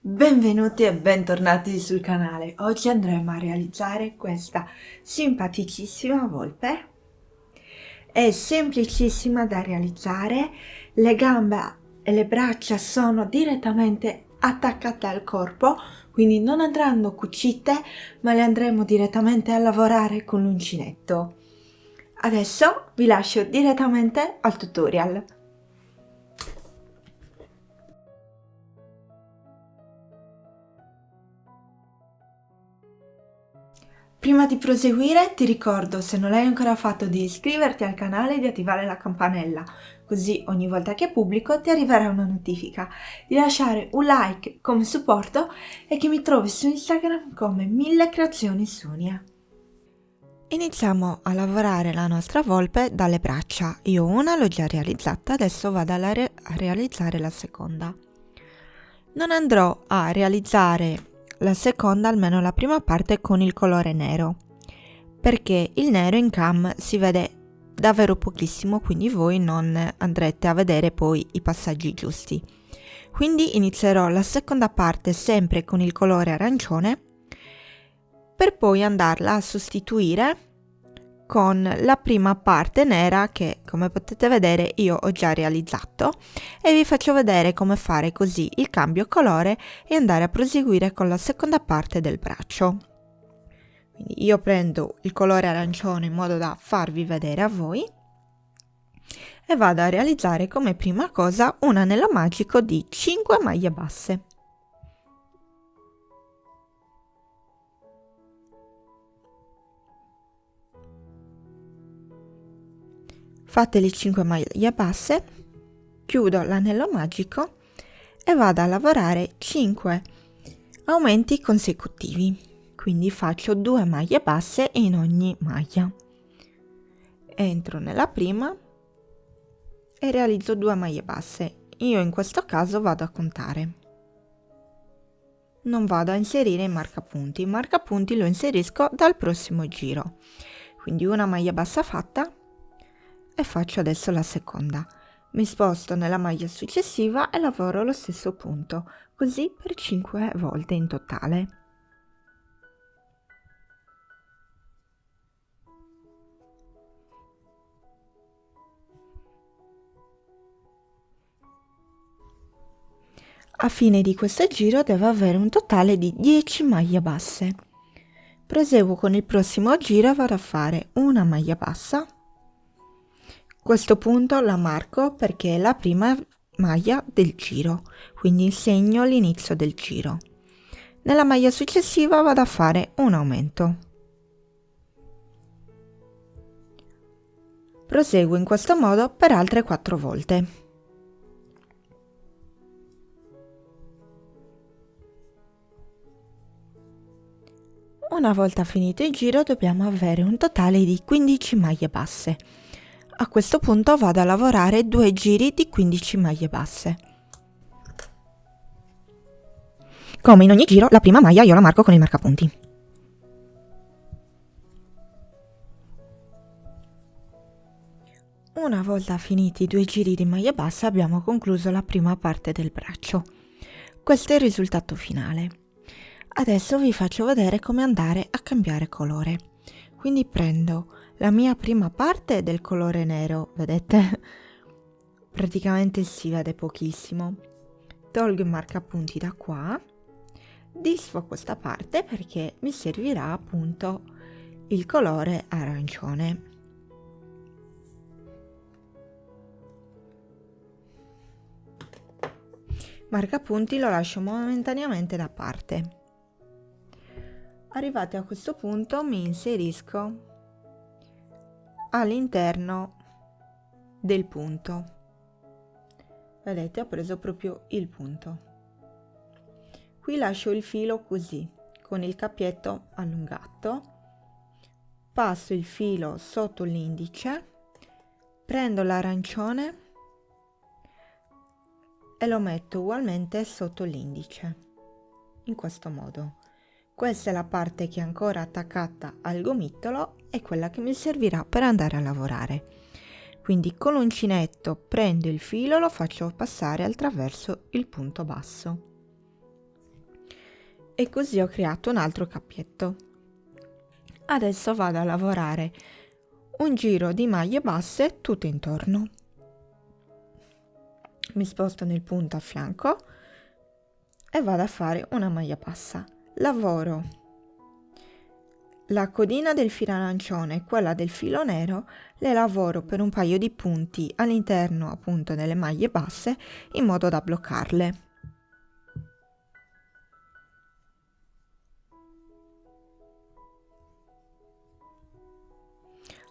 Benvenuti e bentornati sul canale. Oggi andremo a realizzare questa simpaticissima volpe. È semplicissima da realizzare, le gambe e le braccia sono direttamente attaccate al corpo, quindi non andranno cucite, ma le andremo direttamente a lavorare con l'uncinetto. Adesso vi lascio direttamente al tutorial. Prima di proseguire ti ricordo, se non l'hai ancora fatto, di iscriverti al canale e di attivare la campanella, così ogni volta che pubblico ti arriverà una notifica, di lasciare un like come supporto e che mi trovi su Instagram come 1000 creazioni Sonia. Iniziamo a lavorare la nostra volpe dalle braccia. Io una l'ho già realizzata, adesso vado a realizzare la seconda. Non andrò a realizzare la seconda, almeno la prima parte, con il colore nero, perché il nero in cam si vede davvero pochissimo, quindi voi non andrete a vedere poi i passaggi giusti. Quindi inizierò la seconda parte sempre con il colore arancione, per poi andarla a sostituire con la prima parte nera che, come potete vedere, io ho già realizzato, e vi faccio vedere come fare così il cambio colore e andare a proseguire con la seconda parte del braccio. Quindi io prendo il colore arancione in modo da farvi vedere a voi e vado a realizzare come prima cosa un anello magico di 5 maglie basse. Fatte le 5 maglie basse, chiudo l'anello magico e vado a lavorare 5 aumenti consecutivi, quindi faccio 2 maglie basse in ogni maglia. Entro nella prima e realizzo 2 maglie basse. Io in questo caso vado a contare, non vado a inserire il marcapunti lo inserisco dal prossimo giro, quindi una maglia bassa fatta e faccio adesso la seconda. Mi sposto nella maglia successiva e lavoro lo stesso punto, così per 5 volte in totale. A fine di questo giro devo avere un totale di 10 maglie basse. Proseguo con il prossimo giro e vado a fare una maglia bassa. Questo punto la marco perché è la prima maglia del giro, quindi segno l'inizio del giro. Nella maglia successiva vado a fare un aumento. Proseguo in questo modo per altre 4 volte. Una volta finito il giro dobbiamo avere un totale di 15 maglie basse. A questo punto vado a lavorare 2 giri di 15 maglie basse. Come in ogni giro, la prima maglia io la marco con il marcapunti. Una volta finiti i 2 giri di maglia bassa abbiamo concluso la prima parte del braccio. Questo è il risultato finale. Adesso vi faccio vedere come andare a cambiare colore. Quindi prendo la mia prima parte del colore nero, vedete? Praticamente si vede pochissimo. Tolgo il marcapunti da qua, disfo questa parte perché mi servirà appunto il colore arancione. Marcapunti lo lascio momentaneamente da parte. Arrivati a questo punto mi inserisco all'interno del punto. Vedete, ho preso proprio il punto. Qui lascio il filo così, con il cappietto allungato, passo il filo sotto l'indice, prendo l'arancione e lo metto ugualmente sotto l'indice, in questo modo. Questa è la parte che è ancora attaccata al gomitolo e quella che mi servirà per andare a lavorare. Quindi con l'uncinetto prendo il filo, lo faccio passare attraverso il punto basso. E così ho creato un altro cappietto. Adesso vado a lavorare un giro di maglie basse tutto intorno. Mi sposto nel punto a fianco e vado a fare una maglia bassa. Lavoro la codina del filo arancione e quella del filo nero, le lavoro per un paio di punti all'interno appunto delle maglie basse in modo da bloccarle.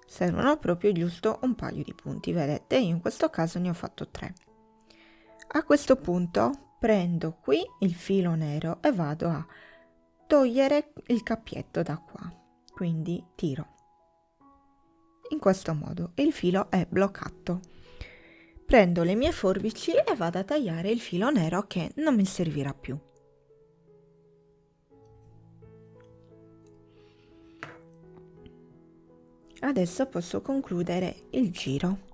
Servono proprio giusto un paio di punti, vedete? Io in questo caso ne ho fatto 3. A questo punto prendo qui il filo nero e vado a togliere il cappietto da qua, quindi tiro in questo modo e il filo è bloccato. Prendo le mie forbici e vado a tagliare il filo nero che non mi servirà più. Adesso posso concludere il giro.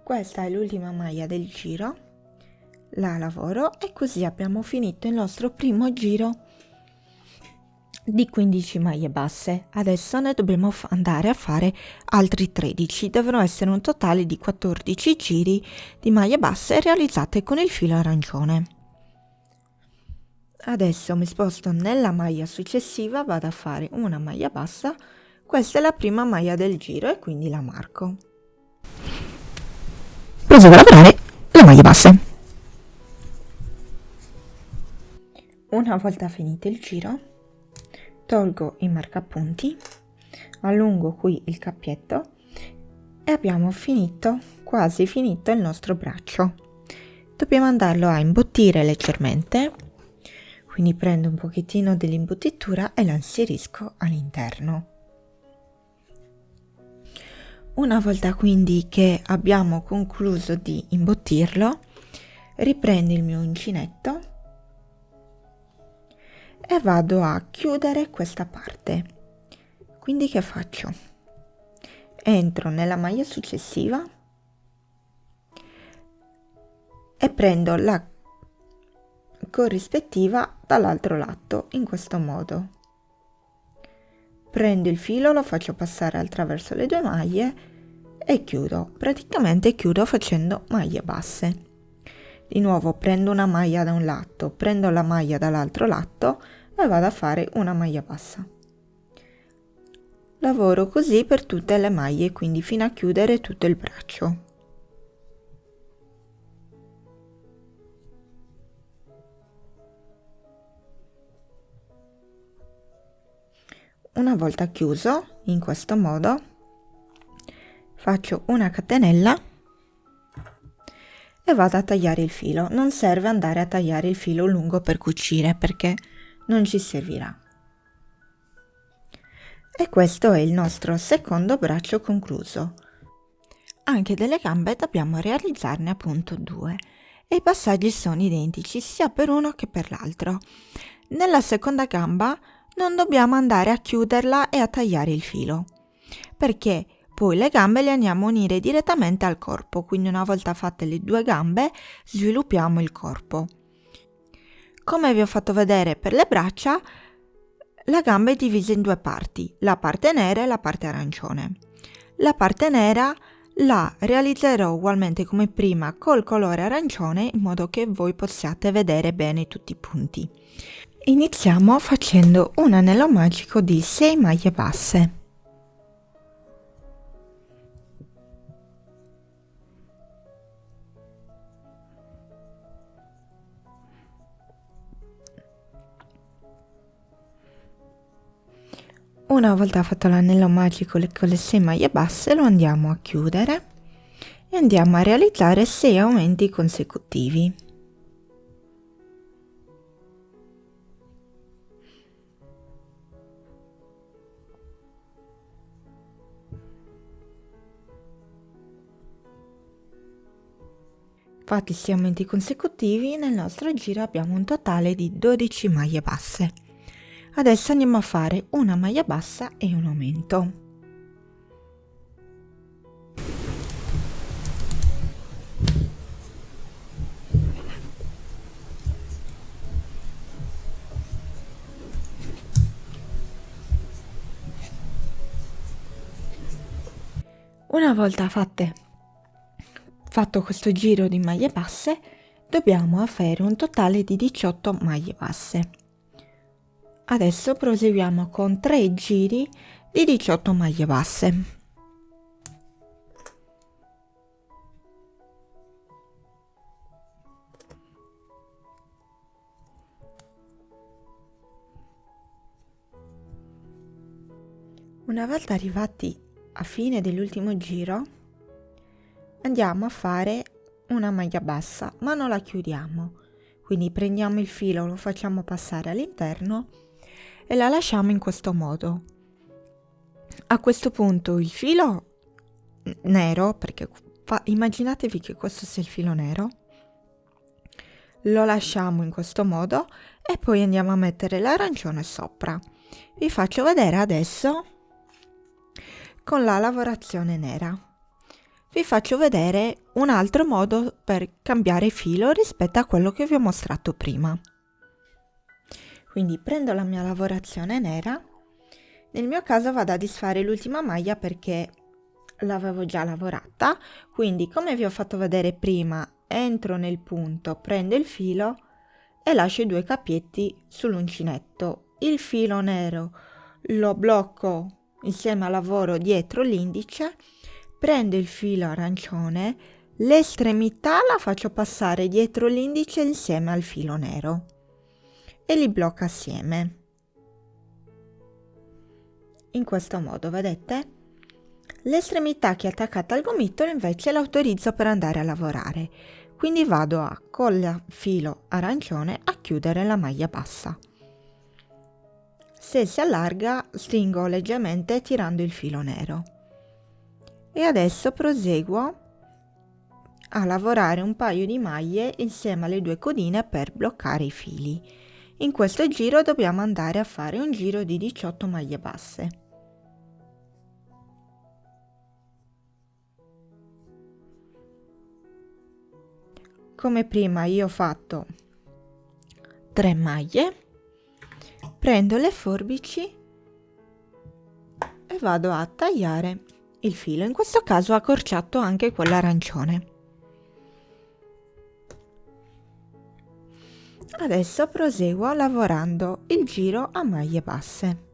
Questa è l'ultima maglia del giro, la lavoro e così abbiamo finito il nostro primo giro di 15 maglie basse. Adesso ne dobbiamo andare a fare altri 13, devono essere un totale di 14 giri di maglie basse realizzate con il filo arancione. Adesso mi sposto nella maglia successiva, vado a fare una maglia bassa, questa è la prima maglia del giro e quindi la marco. Proseguo a lavorare le maglie basse. Una volta finito il giro, tolgo i marcapunti, allungo qui il cappietto e abbiamo finito, quasi finito il nostro braccio. Dobbiamo andarlo a imbottire leggermente. Quindi prendo un pochettino dell'imbottitura e la inserisco all'interno. Una volta quindi che abbiamo concluso di imbottirlo, riprendo il mio uncinetto e vado a chiudere questa parte. Quindi che faccio? Entro nella maglia successiva e prendo la corrispettiva dall'altro lato in questo modo. Prendo il filo, lo faccio passare attraverso le due maglie e chiudo. Praticamente chiudo facendo maglie basse. Di nuovo prendo una maglia da un lato, prendo la maglia dall'altro lato e vado a fare una maglia bassa. Lavoro così per tutte le maglie, quindi fino a chiudere tutto il braccio. Una volta chiuso, in questo modo, faccio una catenella e vado a tagliare il filo. Non serve andare a tagliare il filo lungo per cucire perché non ci servirà. E questo è il nostro secondo braccio concluso. Anche delle gambe dobbiamo realizzarne appunto 2 e i passaggi sono identici sia per uno che per l'altro. Nella seconda gamba non dobbiamo andare a chiuderla e a tagliare il filo, perché poi le gambe le andiamo a unire direttamente al corpo, quindi una volta fatte le 2 gambe sviluppiamo il corpo. Come vi ho fatto vedere per le braccia, la gamba è divisa in 2 parti, la parte nera e la parte arancione. La parte nera la realizzerò ugualmente come prima col colore arancione in modo che voi possiate vedere bene tutti i punti. Iniziamo facendo un anello magico di 6 maglie basse. Una volta fatto l'anello magico con le 6 maglie basse lo andiamo a chiudere e andiamo a realizzare 6 aumenti consecutivi. Fatti 6 aumenti consecutivi, nel nostro giro abbiamo un totale di 12 maglie basse. Adesso andiamo a fare una maglia bassa e un aumento. Una volta fatto questo giro di maglie basse, dobbiamo fare un totale di 18 maglie basse. Adesso proseguiamo con 3 giri di 18 maglie basse. Una volta arrivati a fine dell'ultimo giro, andiamo a fare una maglia bassa, ma non la chiudiamo. Quindi prendiamo il filo, lo facciamo passare all'interno e la lasciamo in questo modo. A questo punto il filo nero, perché immaginatevi che questo sia il filo nero, lo lasciamo in questo modo e poi andiamo a mettere l'arancione sopra. Vi faccio vedere adesso con la lavorazione nera. Vi faccio vedere un altro modo per cambiare filo rispetto a quello che vi ho mostrato prima. Quindi prendo la mia lavorazione nera, nel mio caso vado a disfare l'ultima maglia perché l'avevo già lavorata, quindi come vi ho fatto vedere prima, entro nel punto, prendo il filo e lascio i 2 cappietti sull'uncinetto. Il filo nero lo blocco insieme al lavoro dietro l'indice, prendo il filo arancione, l'estremità la faccio passare dietro l'indice insieme al filo nero e li blocco assieme. In questo modo, vedete? L'estremità che è attaccata al gomitolo invece l'autorizzo per andare a lavorare, quindi vado con il filo arancione a chiudere la maglia bassa. Se si allarga, stringo leggermente tirando il filo nero. E adesso proseguo a lavorare un paio di maglie insieme alle 2 codine per bloccare i fili. In questo giro dobbiamo andare a fare un giro di 18 maglie basse. Come prima io ho fatto 3 maglie, prendo le forbici e vado a tagliare il filo. In questo caso ho accorciato anche quello arancione. Adesso proseguo lavorando il giro a maglie basse.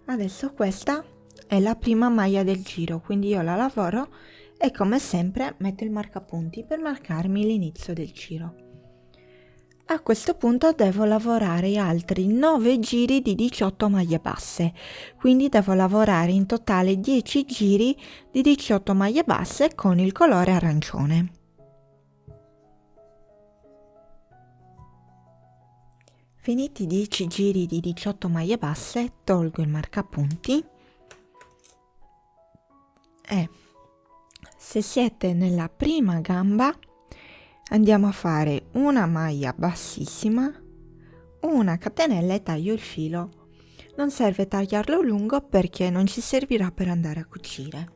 Adesso questa è la prima maglia del giro, quindi io la lavoro e come sempre metto il marcapunti per marcarmi l'inizio del giro. A questo punto devo lavorare altri 9 giri di 18 maglie basse, quindi devo lavorare in totale 10 giri di 18 maglie basse con il colore arancione. Finiti i 10 giri di 18 maglie basse, tolgo il marcapunti e se siete nella prima gamba andiamo a fare una maglia bassissima, una catenella e taglio il filo. Non serve tagliarlo lungo perché non ci servirà per andare a cucire.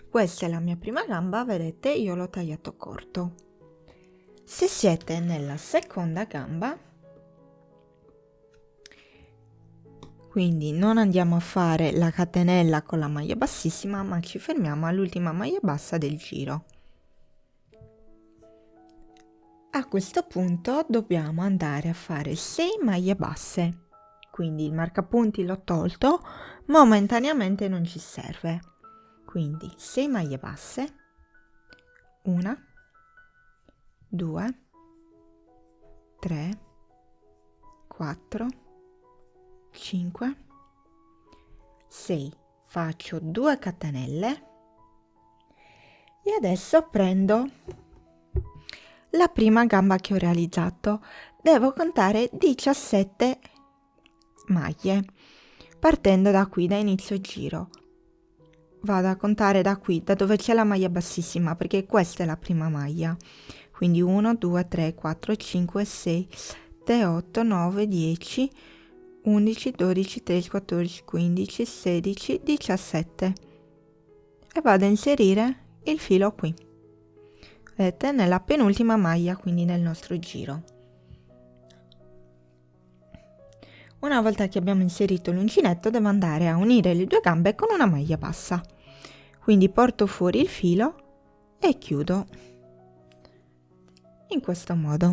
Questa è la mia prima gamba, vedete, io l'ho tagliato corto. Se siete nella seconda gamba, quindi non andiamo a fare la catenella con la maglia bassissima, ma ci fermiamo all'ultima maglia bassa del giro. A questo punto dobbiamo andare a fare 6 maglie basse, quindi il marcapunti l'ho tolto, momentaneamente non ci serve. Quindi 6 maglie basse, 1, 2, 3, 4, 5, 6, faccio 2 catenelle e adesso prendo la prima gamba che ho realizzato. Devo contare 17 maglie partendo da qui, da inizio giro. Vado a contare da qui, da dove c'è la maglia bassissima, perché questa è la prima maglia. Quindi 1, 2, 3, 4, 5, 6, 7, 8, 9, 10, 11, 12, 13, 14, 15, 16, 17 e vado a inserire il filo qui, vedete, nella penultima maglia, quindi nel nostro giro. Una volta che abbiamo inserito l'uncinetto devo andare a unire le due gambe con una maglia bassa. Quindi porto fuori il filo e chiudo in questo modo.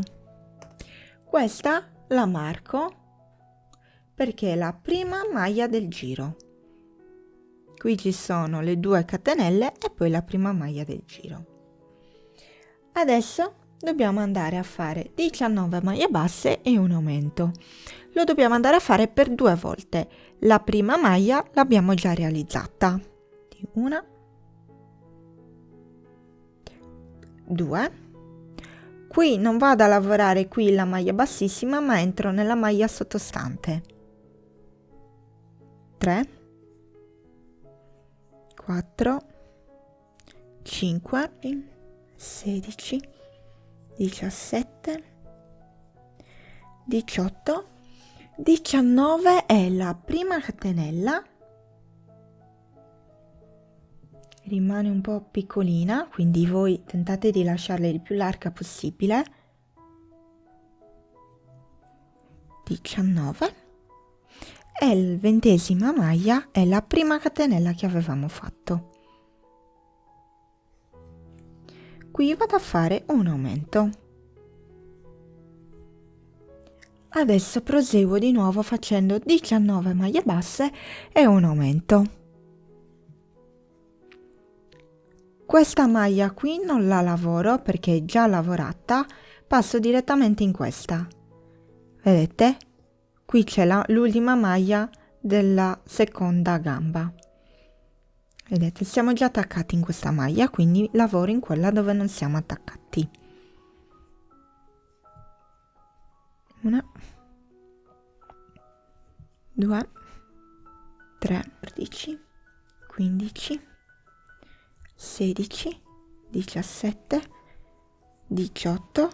Questa la marco perché è la prima maglia del giro. Qui ci sono le 2 catenelle e poi la prima maglia del giro. Adesso dobbiamo andare a fare 19 maglie basse e un aumento. Lo dobbiamo andare a fare per 2 volte. La prima maglia l'abbiamo già realizzata. Una, 2. Qui non vado a lavorare qui la maglia bassissima, ma entro nella maglia sottostante. 3, 4, 5, 16, 17, 18, 19 è la prima catenella, rimane un po' piccolina, quindi voi tentate di lasciarla il più larga possibile. 19 e il 20ª maglia è la prima catenella che avevamo fatto. Qui vado a fare un aumento. Adesso proseguo di nuovo facendo 19 maglie basse e un aumento. Questa maglia qui non la lavoro perché è già lavorata, passo direttamente in questa. Vedete? Qui c'è l'ultima maglia della seconda gamba. Vedete, siamo già attaccati in questa maglia, quindi lavoro in quella dove non siamo attaccati. 1, 2, 3, 14, 15, 16, 17, 18,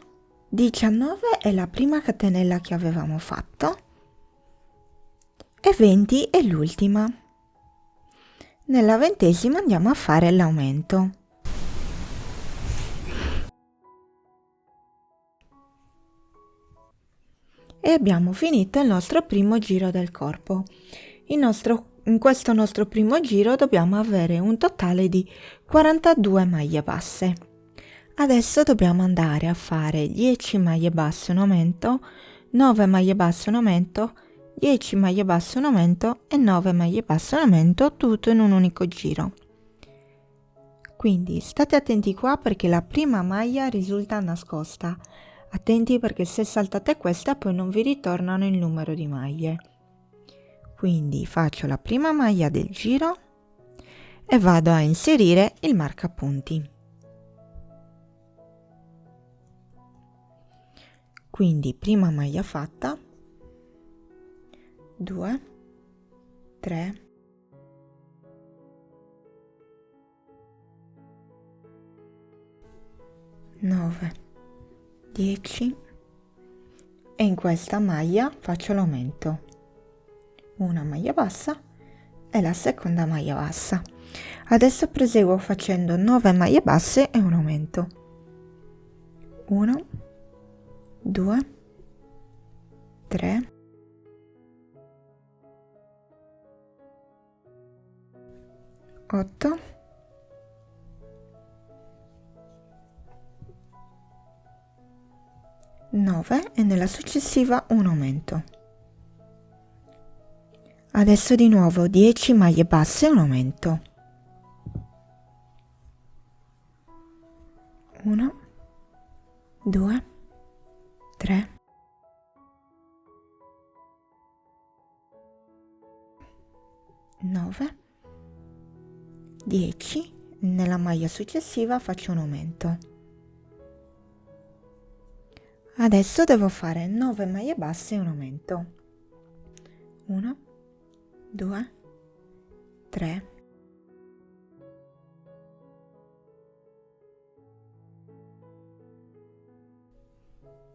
19 è la prima catenella che avevamo fatto e 20 è l'ultima. Nella 20ª andiamo a fare l'aumento. E abbiamo finito il nostro primo giro del corpo. In questo nostro primo giro dobbiamo avere un totale di 42 maglie basse. Adesso dobbiamo andare a fare 10 maglie basse un aumento, 9 maglie basse un aumento, 10 maglie basse un aumento e 9 maglie basse un aumento, tutto in un unico giro. Quindi state attenti qua perché la prima maglia risulta nascosta. Attenti perché se saltate questa poi non vi ritornano il numero di maglie. Quindi faccio la prima maglia del giro e vado a inserire il marcapunti. Quindi prima maglia fatta, 2, 3, 9, 10 e in questa maglia faccio l'aumento. Una maglia bassa e la seconda maglia bassa. Adesso proseguo facendo 9 maglie basse e un aumento. 1, 2, 3, 8, 9 e nella successiva un aumento. Adesso di nuovo 10 maglie basse e un aumento. 1, 2, 3, 9, 10, nella maglia successiva faccio un aumento. Adesso devo fare 9 maglie basse e un aumento. 1, 2, 3,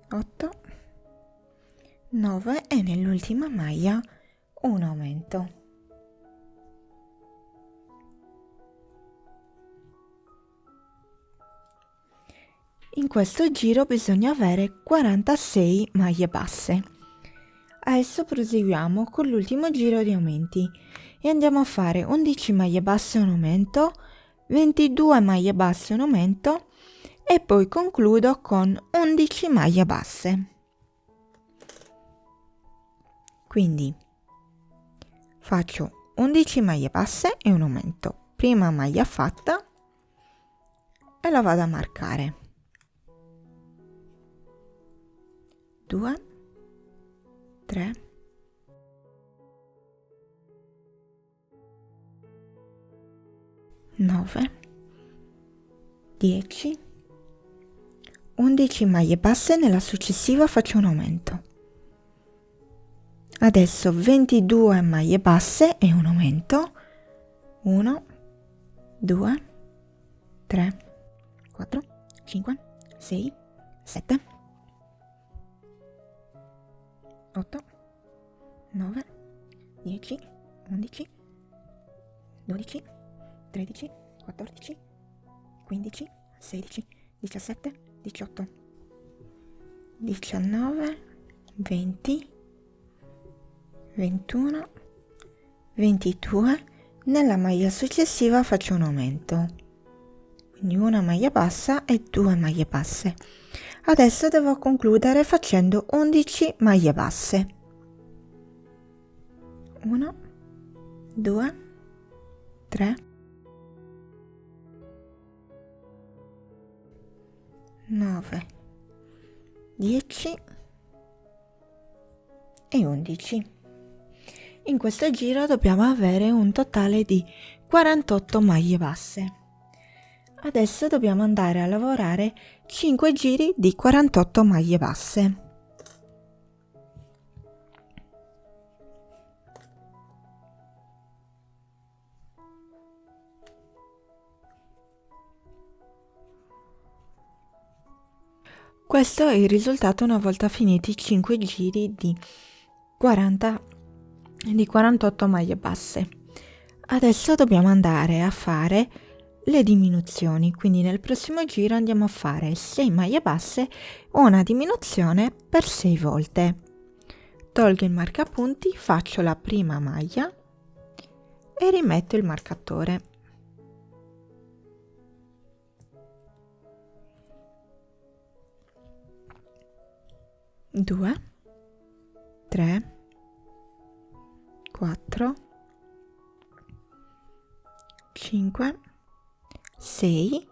8, 9 e nell'ultima maglia un aumento. In questo giro bisogna avere 46 maglie basse. Adesso proseguiamo con l'ultimo giro di aumenti e andiamo a fare 11 maglie basse un aumento, 22 maglie basse un aumento e poi concludo con 11 maglie basse. Quindi faccio 11 maglie basse e un aumento, prima maglia fatta e la vado a marcare. 2, 3, 9, 10, 11 maglie basse, nella successiva faccio un aumento. Adesso 22 maglie basse e un aumento. 1, 2, 3, 4, 5, 6, 7, 8, 9, 10, 11, 12, 13, 14, 15, 16, 17, 18, 19, 20, 21, 22. Nella maglia successiva faccio un aumento, quindi una maglia bassa e 2 maglie basse. Adesso devo concludere facendo 11 maglie basse. 1, 2, 3, 9, 10 e 11. In questo giro dobbiamo avere un totale di 48 maglie basse. Adesso dobbiamo andare a lavorare 5 giri di 48 maglie basse. Questo è il risultato una volta finiti 5 giri di 48 maglie basse. Adesso dobbiamo andare a fare le diminuzioni, quindi nel prossimo giro andiamo a fare 6 maglie basse, una diminuzione per 6 volte. Tolgo il marcapunti, faccio la prima maglia e rimetto il marcatore. 2, 3, 4, 5, 6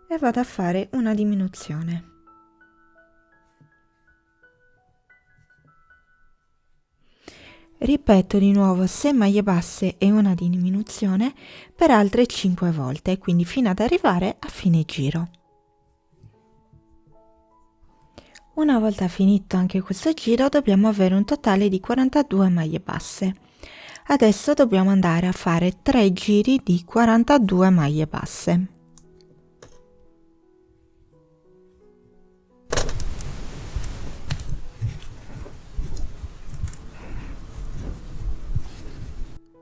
e vado a fare una diminuzione. Ripeto di nuovo 6 maglie basse e una diminuzione per altre 5 volte, quindi fino ad arrivare a fine giro. Una volta finito anche questo giro dobbiamo avere un totale di 42 maglie basse. Adesso dobbiamo andare a fare 3 giri di 42 maglie basse.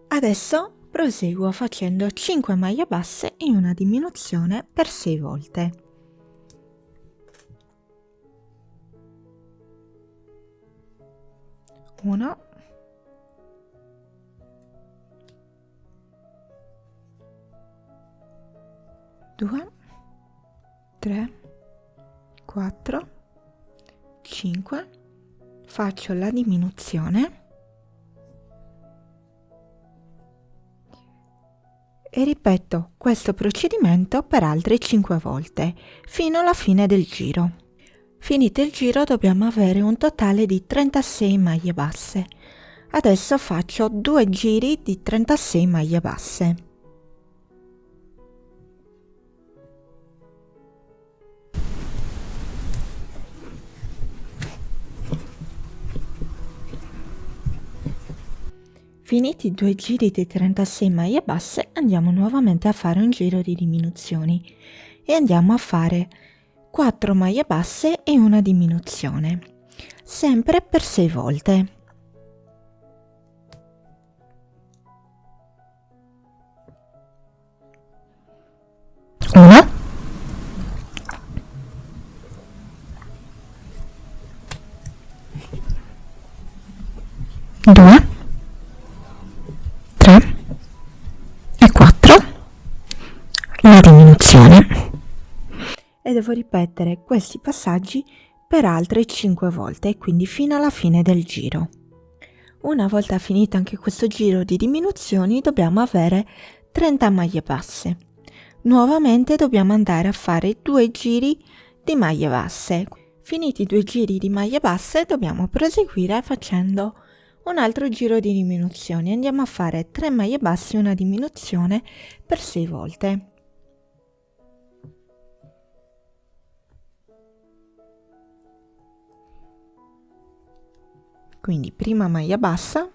Adesso proseguo facendo 5 maglie basse e una diminuzione per 6 volte. 1, 2, 3, 4, 5, faccio la diminuzione e ripeto questo procedimento per altre 5 volte fino alla fine del giro. Finito il giro dobbiamo avere un totale di 36 maglie basse. Adesso faccio 2 giri di 36 maglie basse. Finiti i 2 giri di 36 maglie basse andiamo nuovamente a fare un giro di diminuzioni e andiamo a fare 4 maglie basse e una diminuzione, sempre per 6 volte. 1, 2, 2, 3 e 4, la diminuzione. E devo ripetere questi passaggi per altre 5 volte, quindi fino alla fine del giro. Una volta finito anche questo giro di diminuzioni dobbiamo avere 30 maglie basse. Nuovamente dobbiamo andare a fare 2 giri di maglie basse. Finiti i 2 giri di maglie basse dobbiamo proseguire facendo un altro giro di diminuzioni. Andiamo a fare 3 maglie basse e una diminuzione per 6 volte. Quindi prima maglia bassa,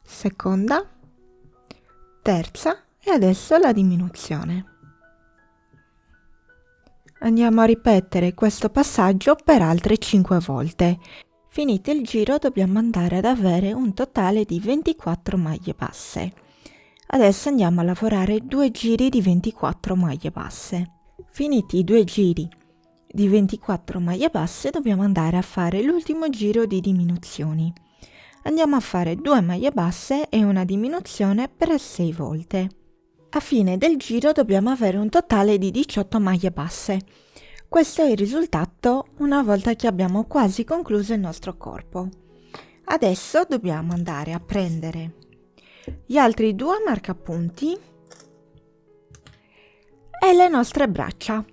seconda, terza e adesso la diminuzione. Andiamo a ripetere questo passaggio per altre 5 volte. Finito il giro dobbiamo andare ad avere un totale di 24 maglie basse. Adesso andiamo a lavorare 2 giri di 24 maglie basse. Finiti i 2 giri di 24 maglie basse dobbiamo andare a fare l'ultimo giro di diminuzioni. Andiamo a fare 2 maglie basse e una diminuzione per 6 volte. A fine del giro dobbiamo avere un totale di 18 maglie basse. Questo è il risultato una volta che abbiamo quasi concluso il nostro corpo. Adesso dobbiamo andare a prendere gli altri 2 marcapunti e le nostre braccia.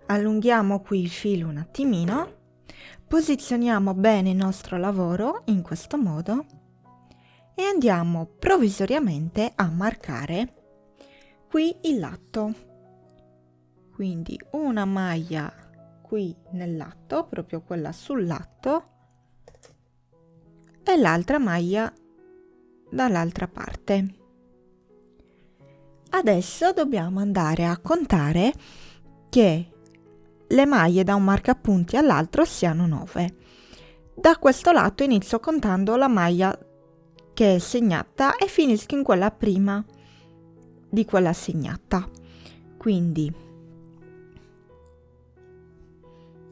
Allunghiamo qui il filo un attimino, posizioniamo bene il nostro lavoro in questo modo e andiamo provvisoriamente a marcare qui il lato. Quindi una maglia qui nel lato, proprio quella sul lato, e l'altra maglia dall'altra parte. Adesso dobbiamo andare a contare che le maglie da un marcapunti all'altro siano 9. Da questo lato inizio contando la maglia che è segnata e finisco in quella prima di quella segnata. Quindi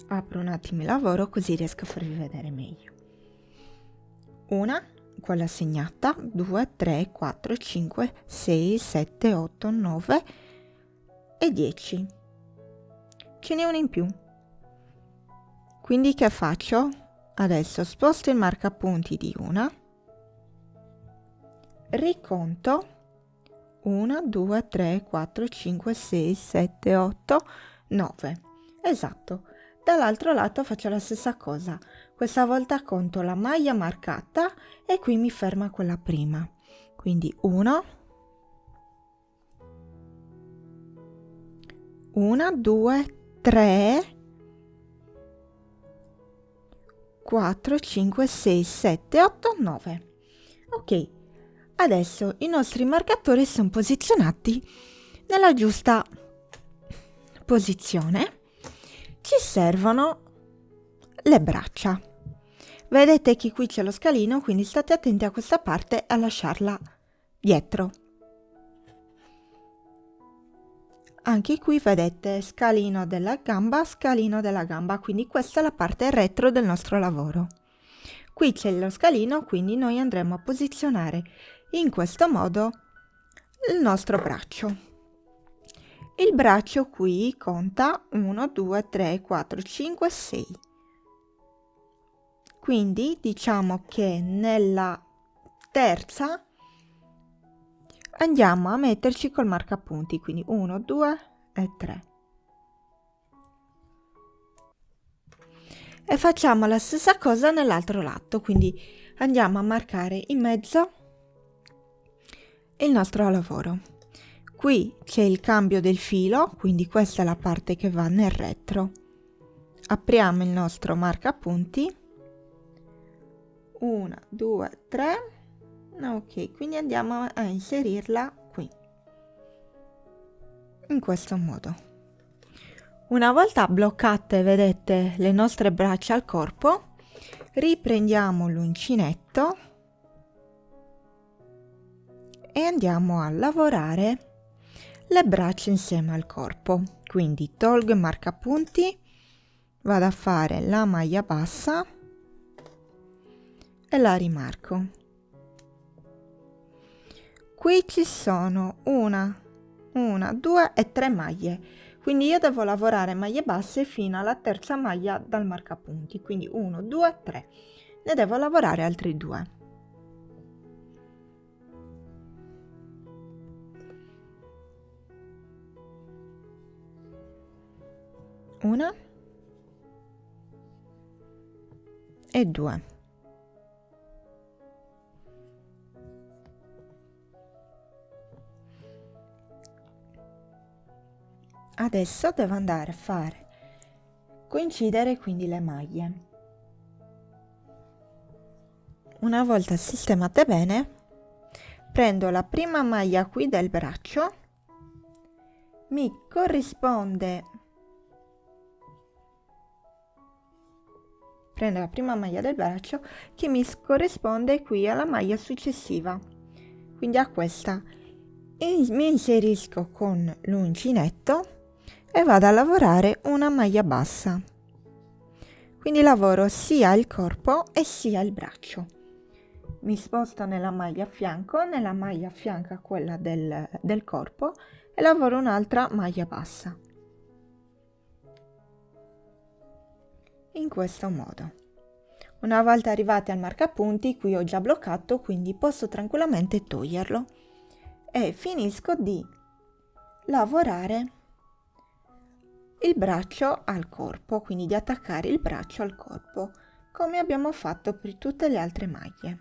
apro un attimo il lavoro così riesco a farvi vedere meglio. Una, quella segnata, 2, 3, 4, 5, 6, 7, 8, 9 e 10. Ce n'è una in più. Quindi che faccio? Adesso sposto il marcapunti di una, riconto 1, 2, 3, 4, 5, 6, 7, 8, 9. Esatto. Dall'altro lato faccio la stessa cosa. Questa volta conto la maglia marcata e qui mi ferma quella prima. Quindi 1, 2, 3, 4, 5, 6, 7, 8, 9. Ok, adesso i nostri marcatori sono posizionati nella giusta posizione. Ci servono le braccia. Vedete che qui c'è lo scalino, quindi state attenti a questa parte e a lasciarla dietro. Anche qui vedete scalino della gamba, quindi questa è la parte retro del nostro lavoro. Qui c'è lo scalino, quindi noi andremo a posizionare in questo modo il nostro braccio. Il braccio qui conta 1, 2, 3, 4, 5, 6. Quindi diciamo che nella terza andiamo a metterci col marcapunti, quindi 1, 2 e 3. E facciamo la stessa cosa nell'altro lato, quindi andiamo a marcare in mezzo il nostro lavoro. Qui c'è il cambio del filo, quindi questa è la parte che va nel retro. Apriamo il nostro marcapunti. 1, 2, 3. Ok, quindi andiamo a inserirla qui, in questo modo. Una volta bloccate, vedete, le nostre braccia al corpo, riprendiamo l'uncinetto e andiamo a lavorare le braccia insieme al corpo. Quindi tolgo il marcapunti, vado a fare la maglia bassa e la rimarco. Qui ci sono una, 2 e 3 maglie, quindi io devo lavorare maglie basse fino alla terza maglia dal marcapunti, quindi 1, 2, 3. Ne devo lavorare altri 2. Una e 2. Adesso devo andare a fare coincidere quindi le maglie. Una volta sistemate bene, prendo la prima maglia qui del braccio, mi corrisponde, prendo la prima maglia del braccio che mi corrisponde qui alla maglia successiva, quindi a questa, e mi inserisco con l'uncinetto e vado a lavorare una maglia bassa, quindi lavoro sia il corpo e sia il braccio. Mi sposto nella maglia a fianco, quella del corpo, e lavoro un'altra maglia bassa in questo modo. Una volta arrivati al marcapunti, qui ho già bloccato, quindi posso tranquillamente toglierlo e finisco di lavorare il braccio al corpo, quindi di attaccare il braccio al corpo come abbiamo fatto per tutte le altre maglie.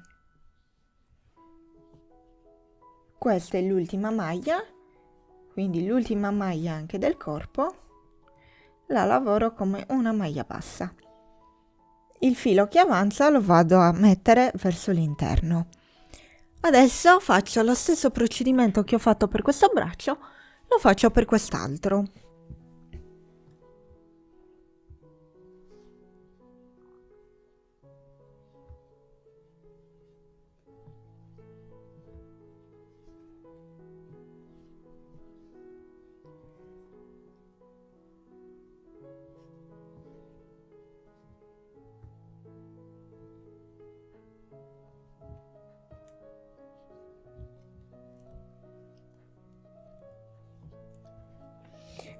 Questa è l'ultima maglia, quindi l'ultima maglia anche del corpo la lavoro come una maglia bassa. Il filo che avanza lo vado a mettere verso l'interno. Adesso faccio lo stesso procedimento che ho fatto per questo braccio, lo faccio per quest'altro.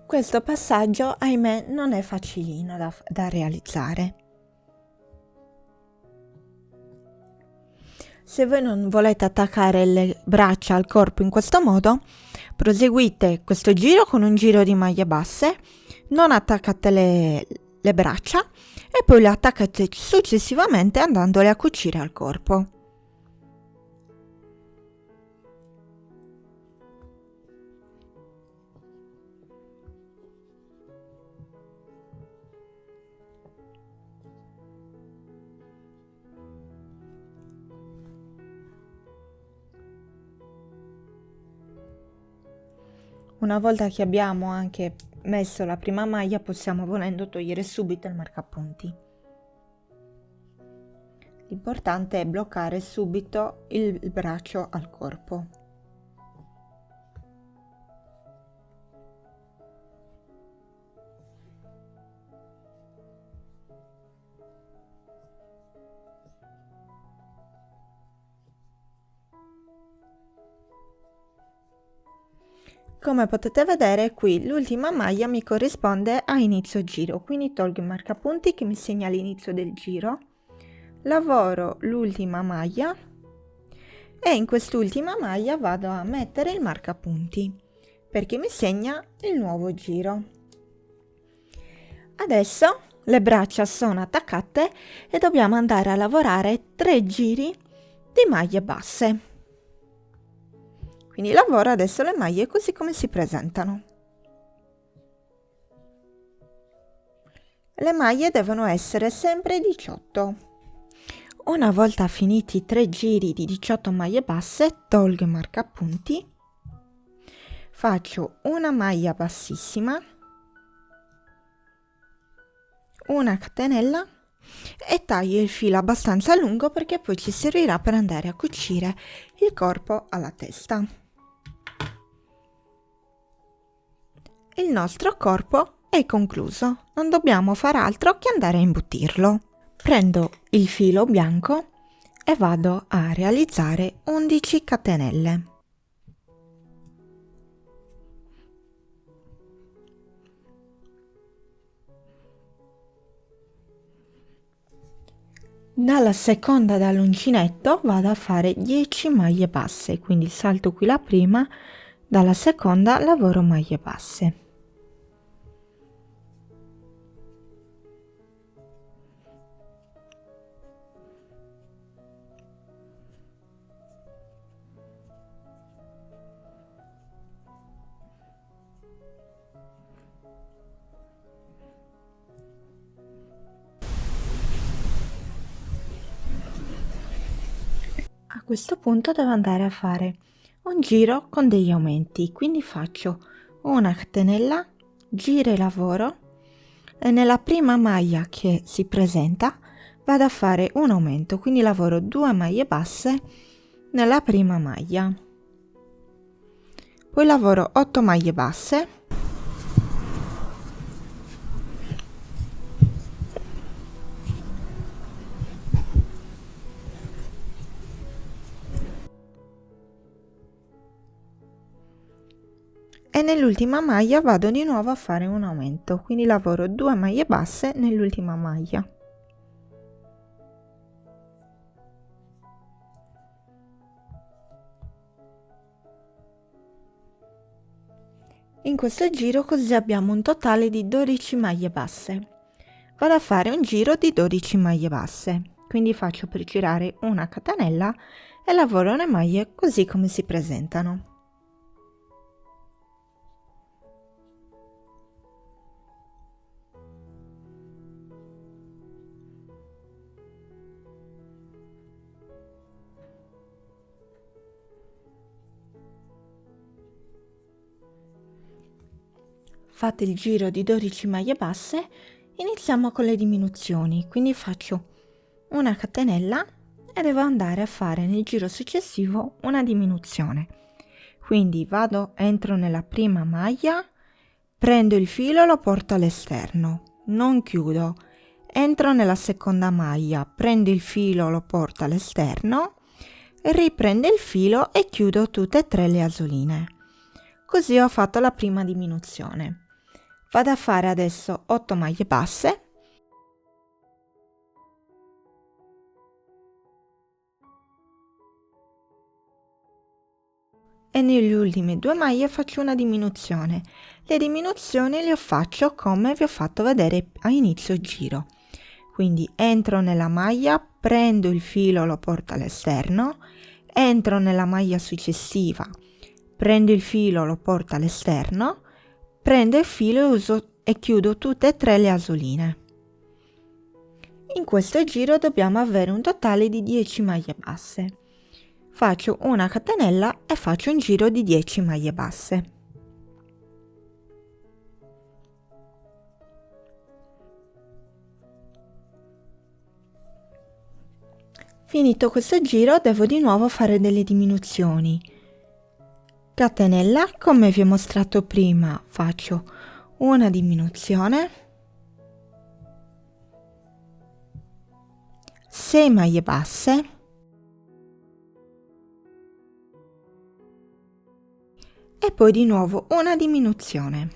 Questo passaggio, ahimè, non è facilino da realizzare. Se voi non volete attaccare le braccia al corpo in questo modo, proseguite questo giro con un giro di maglie basse, non attaccate le braccia e poi le attaccate successivamente andandole a cucire al corpo. Una volta che abbiamo anche messo la prima maglia, possiamo volendo togliere subito il marcapunti. L'importante è bloccare subito il braccio al corpo. Come potete vedere qui l'ultima maglia mi corrisponde a inizio giro, quindi tolgo il marcapunti che mi segna l'inizio del giro, lavoro l'ultima maglia e in quest'ultima maglia vado a mettere il marcapunti perché mi segna il nuovo giro. Adesso le braccia sono attaccate e dobbiamo andare a lavorare 3 giri di maglie basse. Quindi lavoro adesso le maglie così come si presentano. Le maglie devono essere sempre 18. Una volta finiti i 3 giri di 18 maglie basse, tolgo il marcapunti, faccio una maglia bassissima, una catenella e taglio il filo abbastanza lungo perché poi ci servirà per andare a cucire il corpo alla testa. Il nostro corpo È concluso, non dobbiamo far altro che andare a imbuttirlo. Prendo il filo bianco e vado a realizzare 11 catenelle. Dalla seconda dall'uncinetto vado a fare 10 maglie basse, quindi salto qui la prima, dalla seconda lavoro maglie basse. A questo punto devo andare a fare un giro con degli aumenti, quindi faccio una catenella, giro e lavoro e nella prima maglia che si presenta vado a fare un aumento, quindi lavoro 2 maglie basse nella prima maglia, poi lavoro 8 maglie basse, e nell'ultima maglia vado di nuovo a fare un aumento, quindi lavoro 2 maglie basse nell'ultima maglia. In questo giro così abbiamo un totale di 12 maglie basse. Vado a fare un giro di 12 maglie basse, quindi faccio per girare una catenella e lavoro le maglie così come si presentano. Fate il giro di 12 maglie basse, iniziamo con le diminuzioni, quindi faccio una catenella e devo andare a fare nel giro successivo una diminuzione. Quindi entro nella prima maglia, prendo il filo e lo porto all'esterno, non chiudo, entro nella seconda maglia, prendo il filo, lo porto all'esterno, riprendo il filo e chiudo tutte e tre le asoline. Così ho fatto la prima diminuzione. Vado a fare adesso 8 maglie basse e nelle ultime 2 maglie faccio una diminuzione. Le diminuzioni le faccio come vi ho fatto vedere a inizio giro. Quindi entro nella maglia, prendo il filo, lo porto all'esterno, entro nella maglia successiva, prendo il filo, lo porto all'esterno, prendo il filo e chiudo tutte e tre le asoline. In questo giro dobbiamo avere un totale di 10 maglie basse. Faccio una catenella e faccio un giro di 10 maglie basse. Finito questo giro devo di nuovo fare delle diminuzioni. Catenella, come vi ho mostrato prima, faccio una diminuzione, 6 maglie basse e poi di nuovo una diminuzione.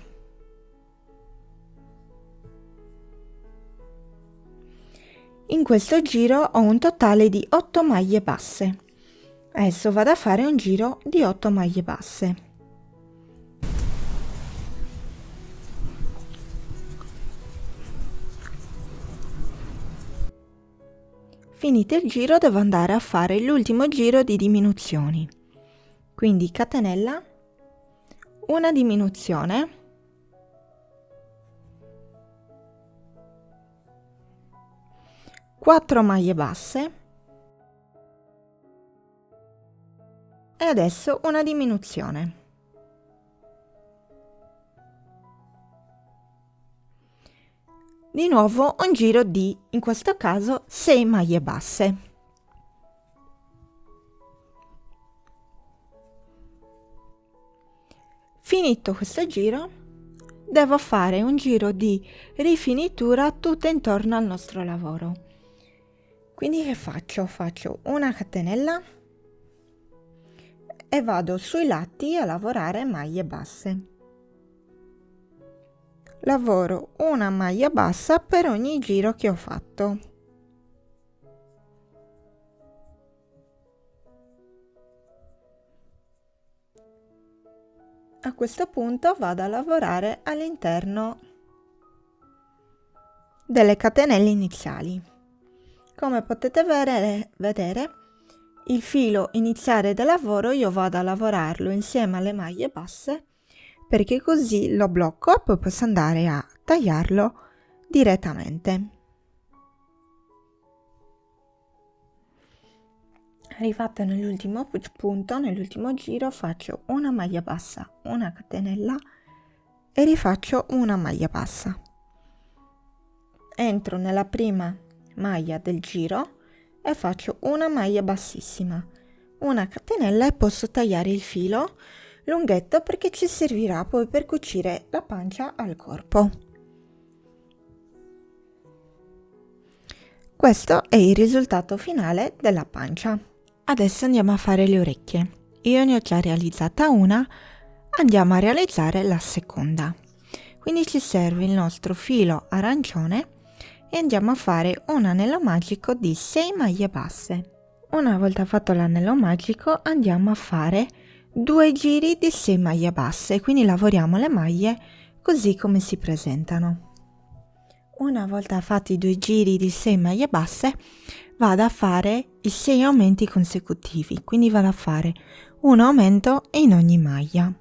In questo giro ho un totale di 8 maglie basse. Adesso vado a fare un giro di 8 maglie basse. Finito il giro devo andare a fare l'ultimo giro di diminuzioni. Quindi catenella, una diminuzione, quattro maglie basse e adesso una diminuzione. Di nuovo un giro di, in questo caso, 6 maglie basse. Finito questo giro, devo fare un giro di rifinitura tutto intorno al nostro lavoro. Quindi che faccio? Faccio una catenella e vado sui lati a lavorare maglie basse. Lavoro una maglia bassa per ogni giro che ho fatto. A questo punto vado a lavorare all'interno delle catenelle iniziali. Come potete vedere, il filo iniziale del lavoro io vado a lavorarlo insieme alle maglie basse, perché così lo blocco e poi posso andare a tagliarlo direttamente. Arrivata nell'ultimo punto, nell'ultimo giro, faccio una maglia bassa, una catenella e rifaccio una maglia bassa. Entro nella prima maglia del giro e faccio una maglia bassissima, una catenella e posso tagliare il filo lunghetto perché ci servirà poi per cucire la pancia al corpo. Questo è il risultato finale della pancia. Adesso andiamo a fare le orecchie. Io ne ho già realizzata una, andiamo a realizzare la seconda. Quindi ci serve il nostro filo arancione e andiamo a fare un anello magico di 6 maglie basse. Una volta fatto l'anello magico andiamo a fare 2 giri di 6 maglie basse, quindi lavoriamo le maglie così come si presentano. Una volta fatti i 2 giri di 6 maglie basse vado a fare i 6 aumenti consecutivi, quindi vado a fare un aumento in ogni maglia.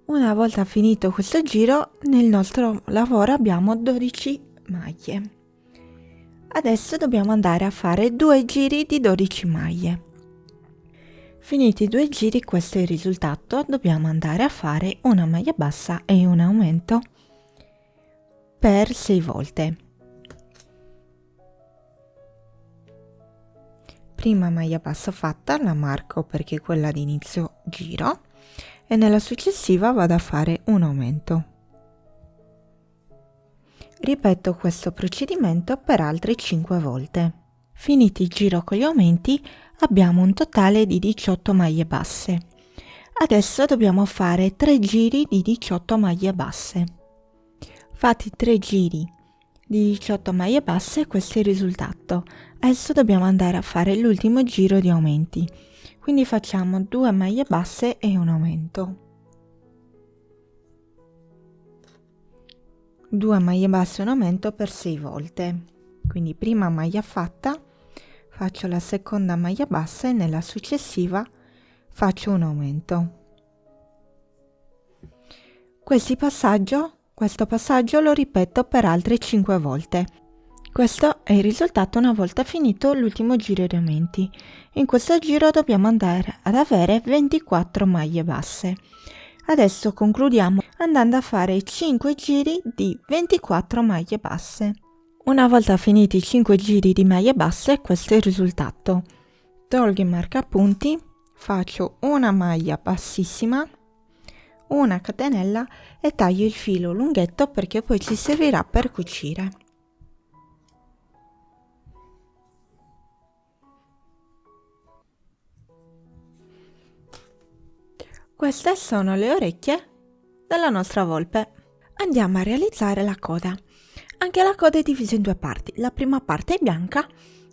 Una volta finito questo giro, nel nostro lavoro abbiamo 12 maglie. Adesso dobbiamo andare a fare 2 giri di 12 maglie. Finiti i 2 giri, questo è il risultato. Dobbiamo andare a fare una maglia bassa e un aumento per 6 volte. Prima maglia bassa fatta, la marco perché è quella di inizio giro e nella successiva vado a fare un aumento. Ripeto questo procedimento per altre 5 volte. Finiti il giro con gli aumenti abbiamo un totale di 18 maglie basse. Adesso dobbiamo fare 3 giri di 18 maglie basse. Fatti 3 giri di 18 maglie basse, questo è il risultato. Adesso dobbiamo andare a fare l'ultimo giro di aumenti. Quindi facciamo 2 maglie basse e un aumento. 2 maglie basse e un aumento per 6 volte. Quindi prima maglia fatta, faccio la seconda maglia bassa e nella successiva faccio un aumento. Questo passaggio lo ripeto per altre 5 volte. Questo è il risultato una volta finito l'ultimo giro di aumenti. In questo giro dobbiamo andare ad avere 24 maglie basse. Adesso concludiamo andando a fare 5 giri di 24 maglie basse. Una volta finiti i 5 giri di maglie basse, questo è il risultato. Tolgo il marcapunti, faccio una maglia bassissima, una catenella e taglio il filo lunghetto perché poi ci servirà per cucire. Queste sono le orecchie della nostra volpe. Andiamo a realizzare la coda. Anche la coda è divisa in 2 parti. La prima parte è bianca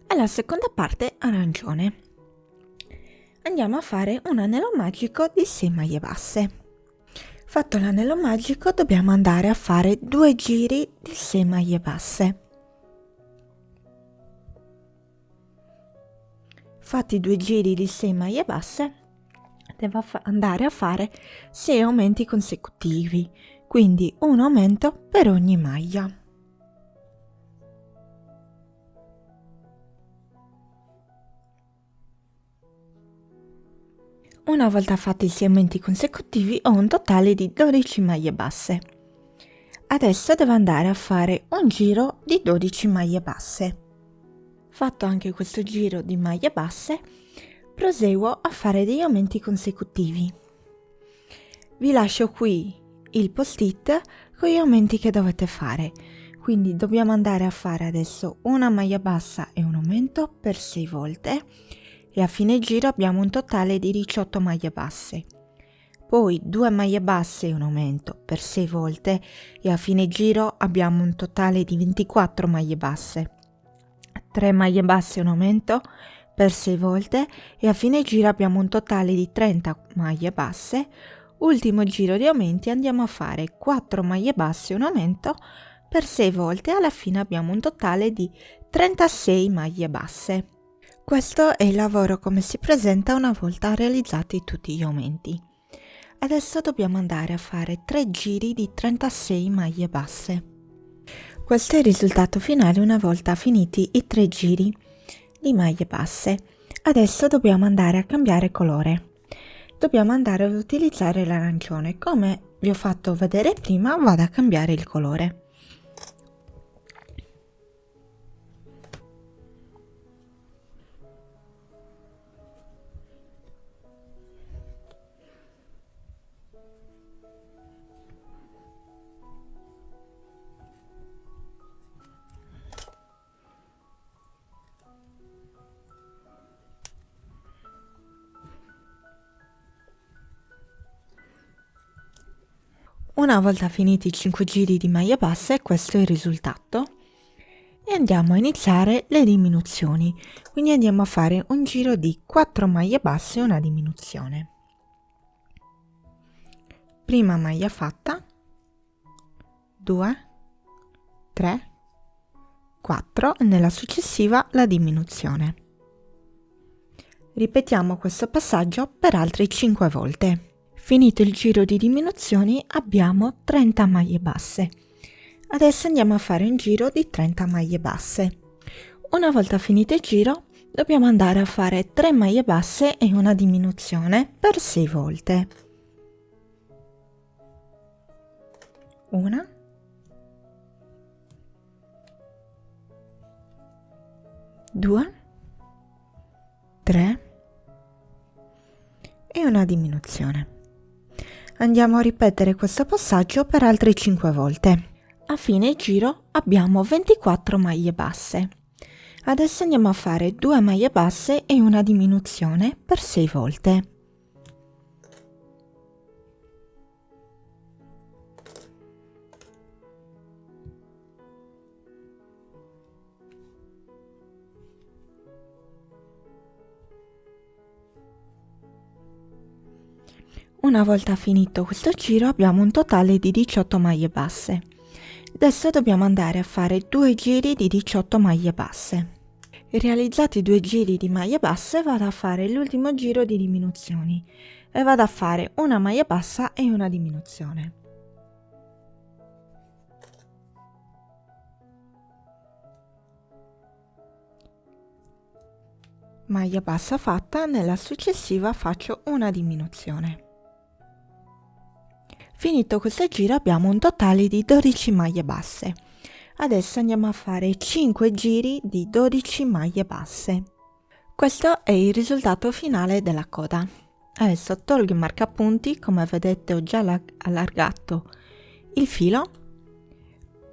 e la seconda parte arancione. Andiamo a fare un anello magico di 6 maglie basse. Fatto l'anello magico dobbiamo andare a fare 2 giri di 6 maglie basse. Fatti 2 giri di 6 maglie basse, devo andare a fare 6 aumenti consecutivi, quindi un aumento per ogni maglia. Una volta fatti i 6 aumenti consecutivi ho un totale di 12 maglie basse. Adesso devo andare a fare un giro di 12 maglie basse. Fatto anche questo giro di maglie basse, proseguo a fare degli aumenti consecutivi. Vi lascio qui il post-it con gli aumenti che dovete fare. Quindi dobbiamo andare a fare adesso una maglia bassa e un aumento per 6 volte e a fine giro abbiamo un totale di 18 maglie basse. Poi 2 maglie basse e un aumento per 6 volte e a fine giro abbiamo un totale di 24 maglie basse. 3 maglie basse e un aumento per 6 volte e a fine giro abbiamo un totale di 30 maglie basse. Ultimo giro di aumenti, andiamo a fare 4 maglie basse e un aumento per 6 volte, alla fine abbiamo un totale di 36 maglie basse. Questo è il lavoro come si presenta una volta realizzati tutti gli aumenti. Adesso dobbiamo andare a fare 3 giri di 36 maglie basse. Questo è il risultato finale una volta finiti i 3 giri di maglie basse. Adesso dobbiamo andare a cambiare colore. Dobbiamo andare ad utilizzare l'arancione. Come vi ho fatto vedere prima, vado a cambiare il colore. Una volta finiti i 5 giri di maglie basse, questo è il risultato. E andiamo a iniziare le diminuzioni. Quindi andiamo a fare un giro di 4 maglie basse e una diminuzione. Prima maglia fatta, 2, 3, 4 e nella successiva la diminuzione. Ripetiamo questo passaggio per altre 5 volte. Finito il giro di diminuzioni abbiamo 30 maglie basse. Adesso andiamo a fare un giro di 30 maglie basse. Una volta finito il giro dobbiamo andare a fare 3 maglie basse e una diminuzione per 6 volte. 1, 2, 3 e una diminuzione. Andiamo a ripetere questo passaggio per altre 5 volte. A fine giro abbiamo 24 maglie basse. Adesso andiamo a fare 2 maglie basse e una diminuzione per 6 volte. Una volta finito questo giro abbiamo un totale di 18 maglie basse. Adesso dobbiamo andare a fare 2 giri di 18 maglie basse. Realizzati 2 giri di maglie basse vado a fare l'ultimo giro di diminuzioni e vado a fare una maglia bassa e una diminuzione. Maglia bassa fatta, nella successiva faccio una diminuzione. Finito questo giro abbiamo un totale di 12 maglie basse. Adesso andiamo a fare 5 giri di 12 maglie basse. Questo è il risultato finale della coda. Adesso tolgo il marcapunti, come vedete ho già allargato il filo,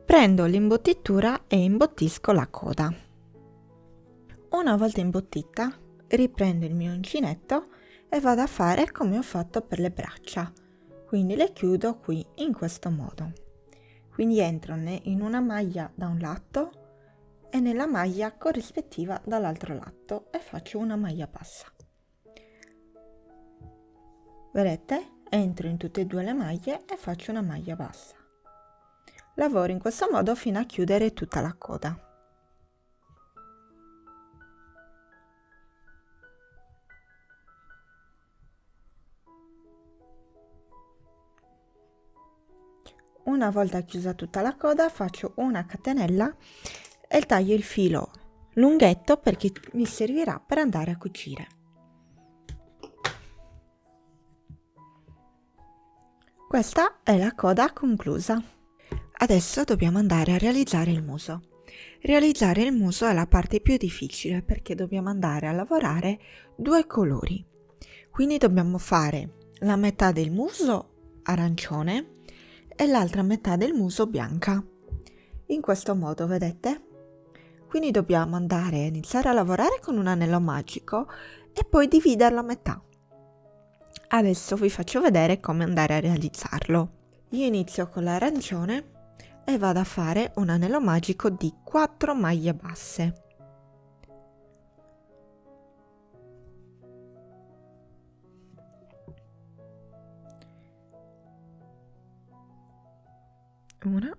prendo l'imbottitura e imbottisco la coda. Una volta imbottita riprendo il mio uncinetto e vado a fare come ho fatto per le braccia. Quindi le chiudo qui in questo modo. Quindi entro in una maglia da un lato e nella maglia corrispettiva dall'altro lato e faccio una maglia bassa. Vedete? Entro in tutte e due le maglie e faccio una maglia bassa. Lavoro in questo modo fino a chiudere tutta la coda. Una volta chiusa tutta la coda faccio una catenella e taglio il filo lunghetto perché mi servirà per andare a cucire. Questa è la coda conclusa. Adesso dobbiamo andare a realizzare il muso. Realizzare il muso è la parte più difficile perché dobbiamo andare a lavorare due colori. Quindi dobbiamo fare la metà del muso arancione e l'altra metà del muso bianca. In questo modo, vedete? Quindi dobbiamo andare a iniziare a lavorare con un anello magico e poi dividerlo a metà. Adesso vi faccio vedere come andare a realizzarlo. Io inizio con l'arancione e vado a fare un anello magico di 4 maglie basse. Una,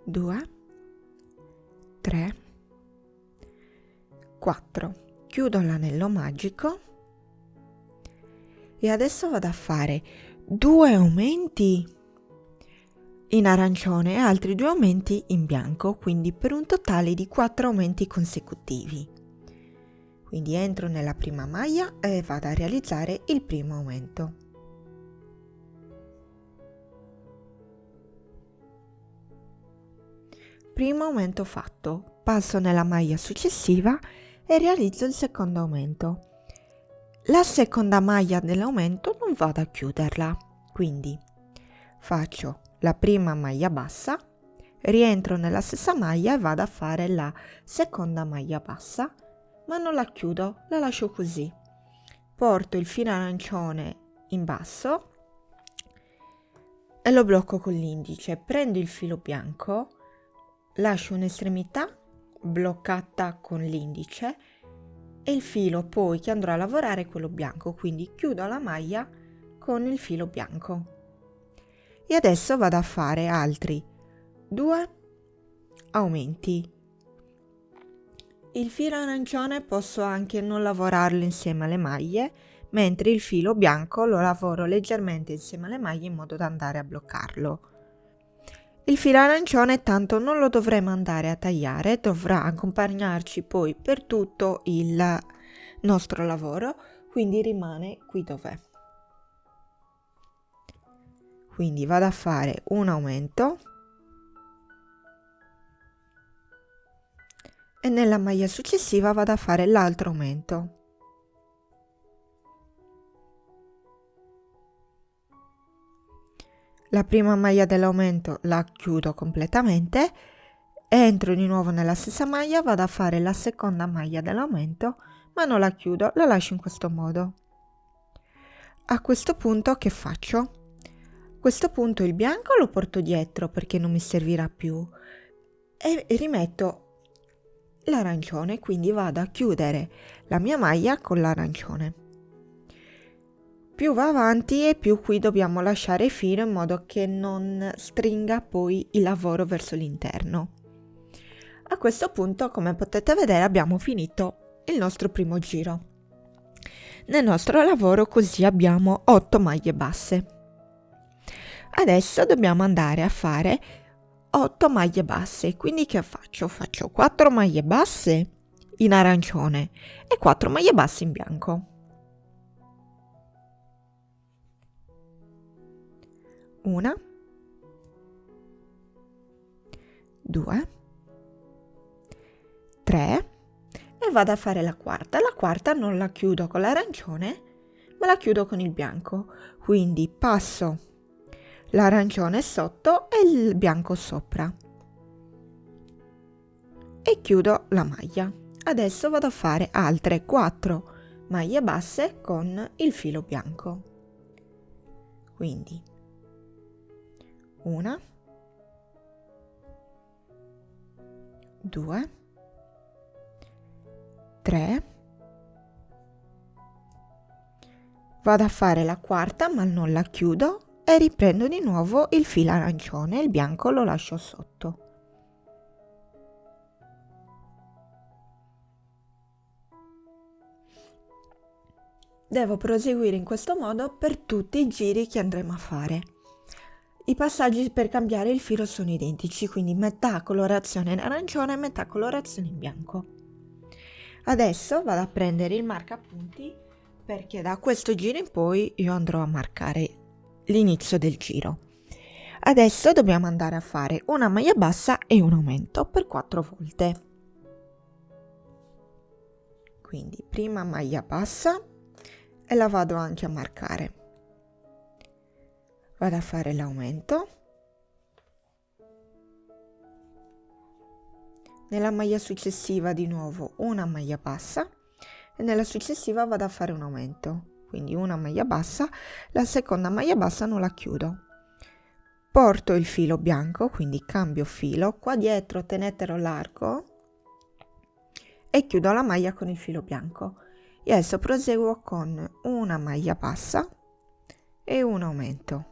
2, 3, 4. Chiudo l'anello magico e adesso vado a fare 2 aumenti in arancione e altri 2 aumenti in bianco, quindi per un totale di 4 aumenti consecutivi. Quindi entro nella prima maglia e vado a realizzare il primo aumento. Primo aumento fatto, passo nella maglia successiva e realizzo il secondo aumento. La seconda maglia dell'aumento non vado a chiuderla, quindi faccio la prima maglia bassa, rientro nella stessa maglia e vado a fare la seconda maglia bassa, ma non la chiudo, la lascio così. Porto il filo arancione in basso e lo blocco con l'indice, prendo il filo bianco, lascio un'estremità bloccata con l'indice e il filo poi che andrò a lavorare è quello bianco, quindi chiudo la maglia con il filo bianco. E adesso vado a fare altri 2 aumenti. Il filo arancione posso anche non lavorarlo insieme alle maglie, mentre il filo bianco lo lavoro leggermente insieme alle maglie in modo da andare a bloccarlo. Il filo arancione tanto non lo dovremo andare a tagliare, dovrà accompagnarci poi per tutto il nostro lavoro, quindi rimane qui dov'è. Quindi vado a fare un aumento e nella maglia successiva vado a fare l'altro aumento. La prima maglia dell'aumento la chiudo completamente, entro di nuovo nella stessa maglia, vado a fare la seconda maglia dell'aumento, ma non la chiudo, la lascio in questo modo. A questo punto che faccio? A questo punto il bianco lo porto dietro perché non mi servirà più e rimetto l'arancione, quindi vado a chiudere la mia maglia con l'arancione. Più va avanti e più qui dobbiamo lasciare filo in modo che non stringa poi il lavoro verso l'interno. A questo punto, come potete vedere, abbiamo finito il nostro primo giro. Nel nostro lavoro così abbiamo 8 maglie basse. Adesso dobbiamo andare a fare 8 maglie basse, quindi che faccio? Faccio 4 maglie basse in arancione e 4 maglie basse in bianco. 1, 2, 3 e vado a fare la quarta. La quarta non la chiudo con l'arancione, ma la chiudo con il bianco. Quindi passo l'arancione sotto e il bianco sopra e chiudo la maglia. Adesso vado a fare altre 4 maglie basse con il filo bianco. Quindi 1, 2, 3, vado a fare la quarta ma non la chiudo e riprendo di nuovo il filo arancione, il bianco lo lascio sotto. Devo proseguire in questo modo per tutti i giri che andremo a fare. I passaggi per cambiare il filo sono identici, quindi metà colorazione in arancione e metà colorazione in bianco. Adesso vado a prendere il marcapunti perché da questo giro in poi io andrò a marcare l'inizio del giro. Adesso dobbiamo andare a fare una maglia bassa e un aumento per 4 volte. Quindi prima maglia bassa e la vado anche a marcare. Vado a fare l'aumento. Nella maglia successiva di nuovo una maglia bassa e nella successiva vado a fare un aumento. Quindi una maglia bassa, la seconda maglia bassa non la chiudo. Porto il filo bianco, quindi cambio filo, qua dietro tenetelo largo e chiudo la maglia con il filo bianco. E adesso proseguo con una maglia bassa e un aumento.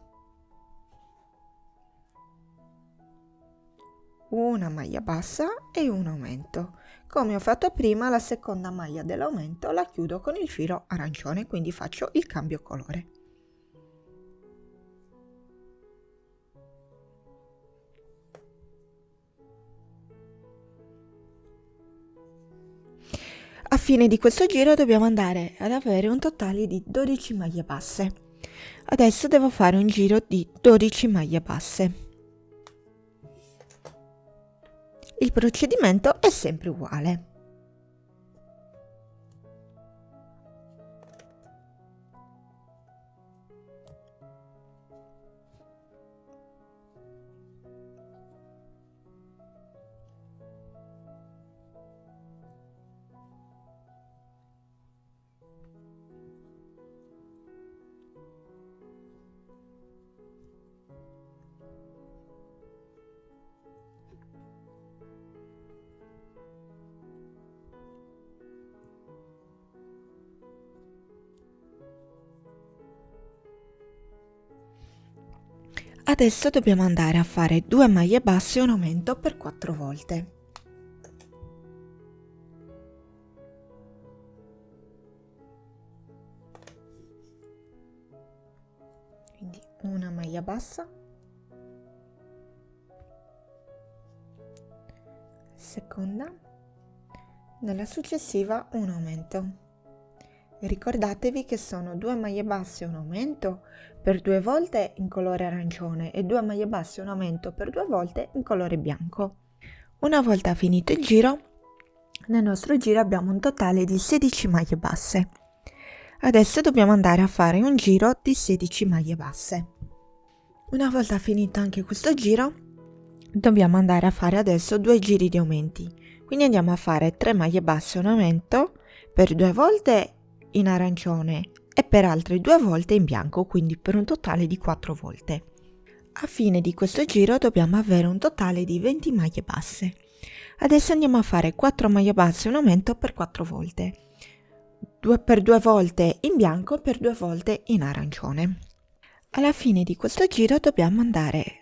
Una maglia bassa e un aumento. Come ho fatto prima, la seconda maglia dell'aumento la chiudo con il filo arancione, quindi faccio il cambio colore. A fine di questo giro dobbiamo andare ad avere un totale di 12 maglie basse. Adesso devo fare un giro di 12 maglie basse. Il procedimento è sempre uguale. Adesso dobbiamo andare a fare 2 maglie basse e un aumento per 4 volte. Quindi una maglia bassa, seconda, nella successiva un aumento. Ricordatevi che sono 2 maglie basse e un aumento per 2 volte in colore arancione e 2 maglie basse e un aumento per 2 volte in colore bianco. Una volta finito il giro, nel nostro giro abbiamo un totale di 16 maglie basse. Adesso dobbiamo andare a fare un giro di 16 maglie basse. Una volta finito anche questo giro, dobbiamo andare a fare adesso 2 giri di aumenti. Quindi andiamo a fare 3 maglie basse e un aumento per 2 volte in arancione e per altre 2 volte in bianco, quindi per un totale di 4 volte. A fine di questo giro dobbiamo avere un totale di 20 maglie basse. Adesso andiamo a fare 4 maglie basse e un aumento per 4 volte, 2 per 2 volte in bianco e per 2 volte in arancione. Alla fine di questo giro dobbiamo avere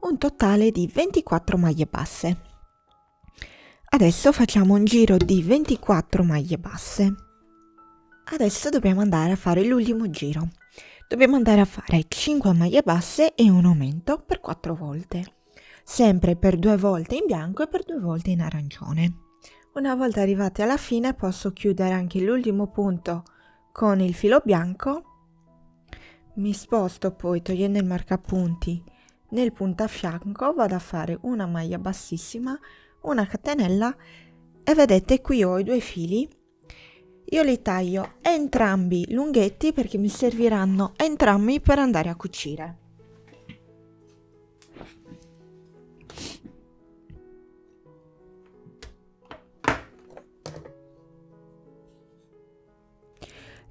un totale di 24 maglie basse. Adesso facciamo un giro di 24 maglie basse. Adesso dobbiamo andare a fare l'ultimo giro. Dobbiamo andare a fare 5 maglie basse e un aumento per 4 volte, sempre per 2 volte in bianco e per 2 volte in arancione. Una volta arrivati alla fine posso chiudere anche l'ultimo punto con il filo bianco. Mi sposto poi togliendo il marcapunti nel puntafianco, vado a fare una maglia bassissima, una catenella e vedete qui ho i 2 fili. Io li taglio entrambi lunghetti perché mi serviranno entrambi per andare a cucire.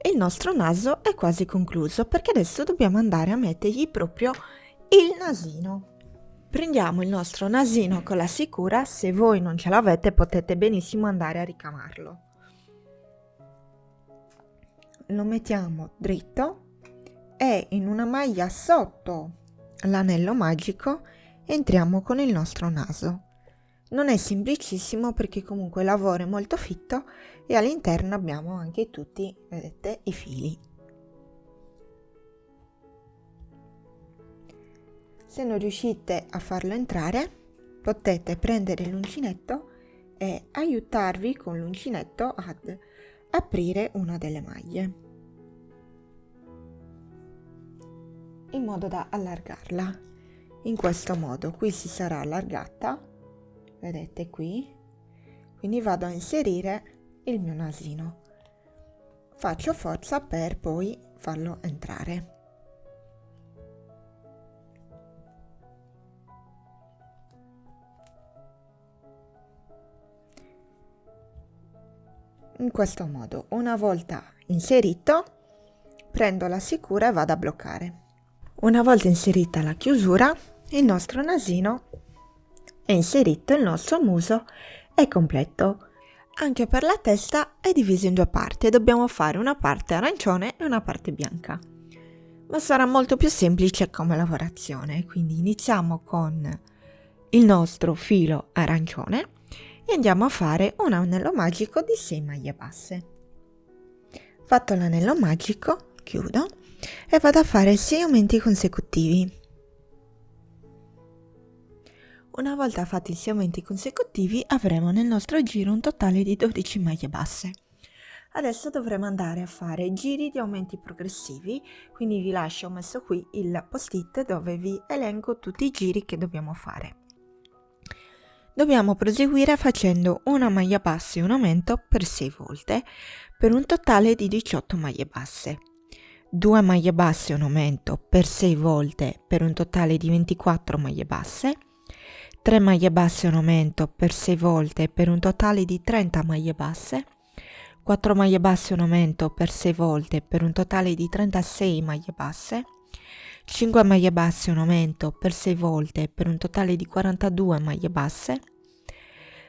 Il nostro naso è quasi concluso perché adesso dobbiamo andare a mettergli proprio il nasino. Prendiamo il nostro nasino con la sicura, se voi non ce l'avete potete benissimo andare a ricamarlo. Lo mettiamo dritto e in una maglia sotto l'anello magico entriamo con il nostro naso. Non è semplicissimo perché comunque il lavoro è molto fitto e all'interno abbiamo anche tutti, vedete, i fili. Se non riuscite a farlo entrare, potete prendere l'uncinetto e aiutarvi con l'uncinetto ad aprire una delle maglie. in modo da allargarla. In questo modo qui si sarà allargata, vedete qui, quindi vado a inserire il mio nasino. Faccio forza per poi farlo entrare. In questo modo, una volta inserito, prendo la sicura e vado a bloccare. Una volta inserita la chiusura, il nostro nasino è inserito, il nostro muso è completo. Anche per la testa è diviso in due parti e dobbiamo fare una parte arancione e una parte bianca. Ma sarà molto più semplice come lavorazione, quindi iniziamo con il nostro filo arancione e andiamo a fare un anello magico di 6 maglie basse. Fatto l'anello magico, chiudo e vado a fare 6 aumenti consecutivi. Una volta fatti i 6 aumenti consecutivi avremo nel nostro giro un totale di 12 maglie basse. Adesso dovremo andare a fare giri di aumenti progressivi, quindi vi lascio messo qui il post-it dove vi elenco tutti i giri che dobbiamo fare. Dobbiamo proseguire facendo una maglia bassa e un aumento per 6 volte per un totale di 18 maglie basse. 2 maglie basse e un aumento per 6 volte per un totale di 24 maglie basse. 3 maglie basse e un aumento per 6 volte per un totale di 30 maglie basse. 4 maglie basse e un aumento per 6 volte per un totale di 36 maglie basse. 5 maglie basse e un aumento per 6 volte per un totale di 42 maglie basse,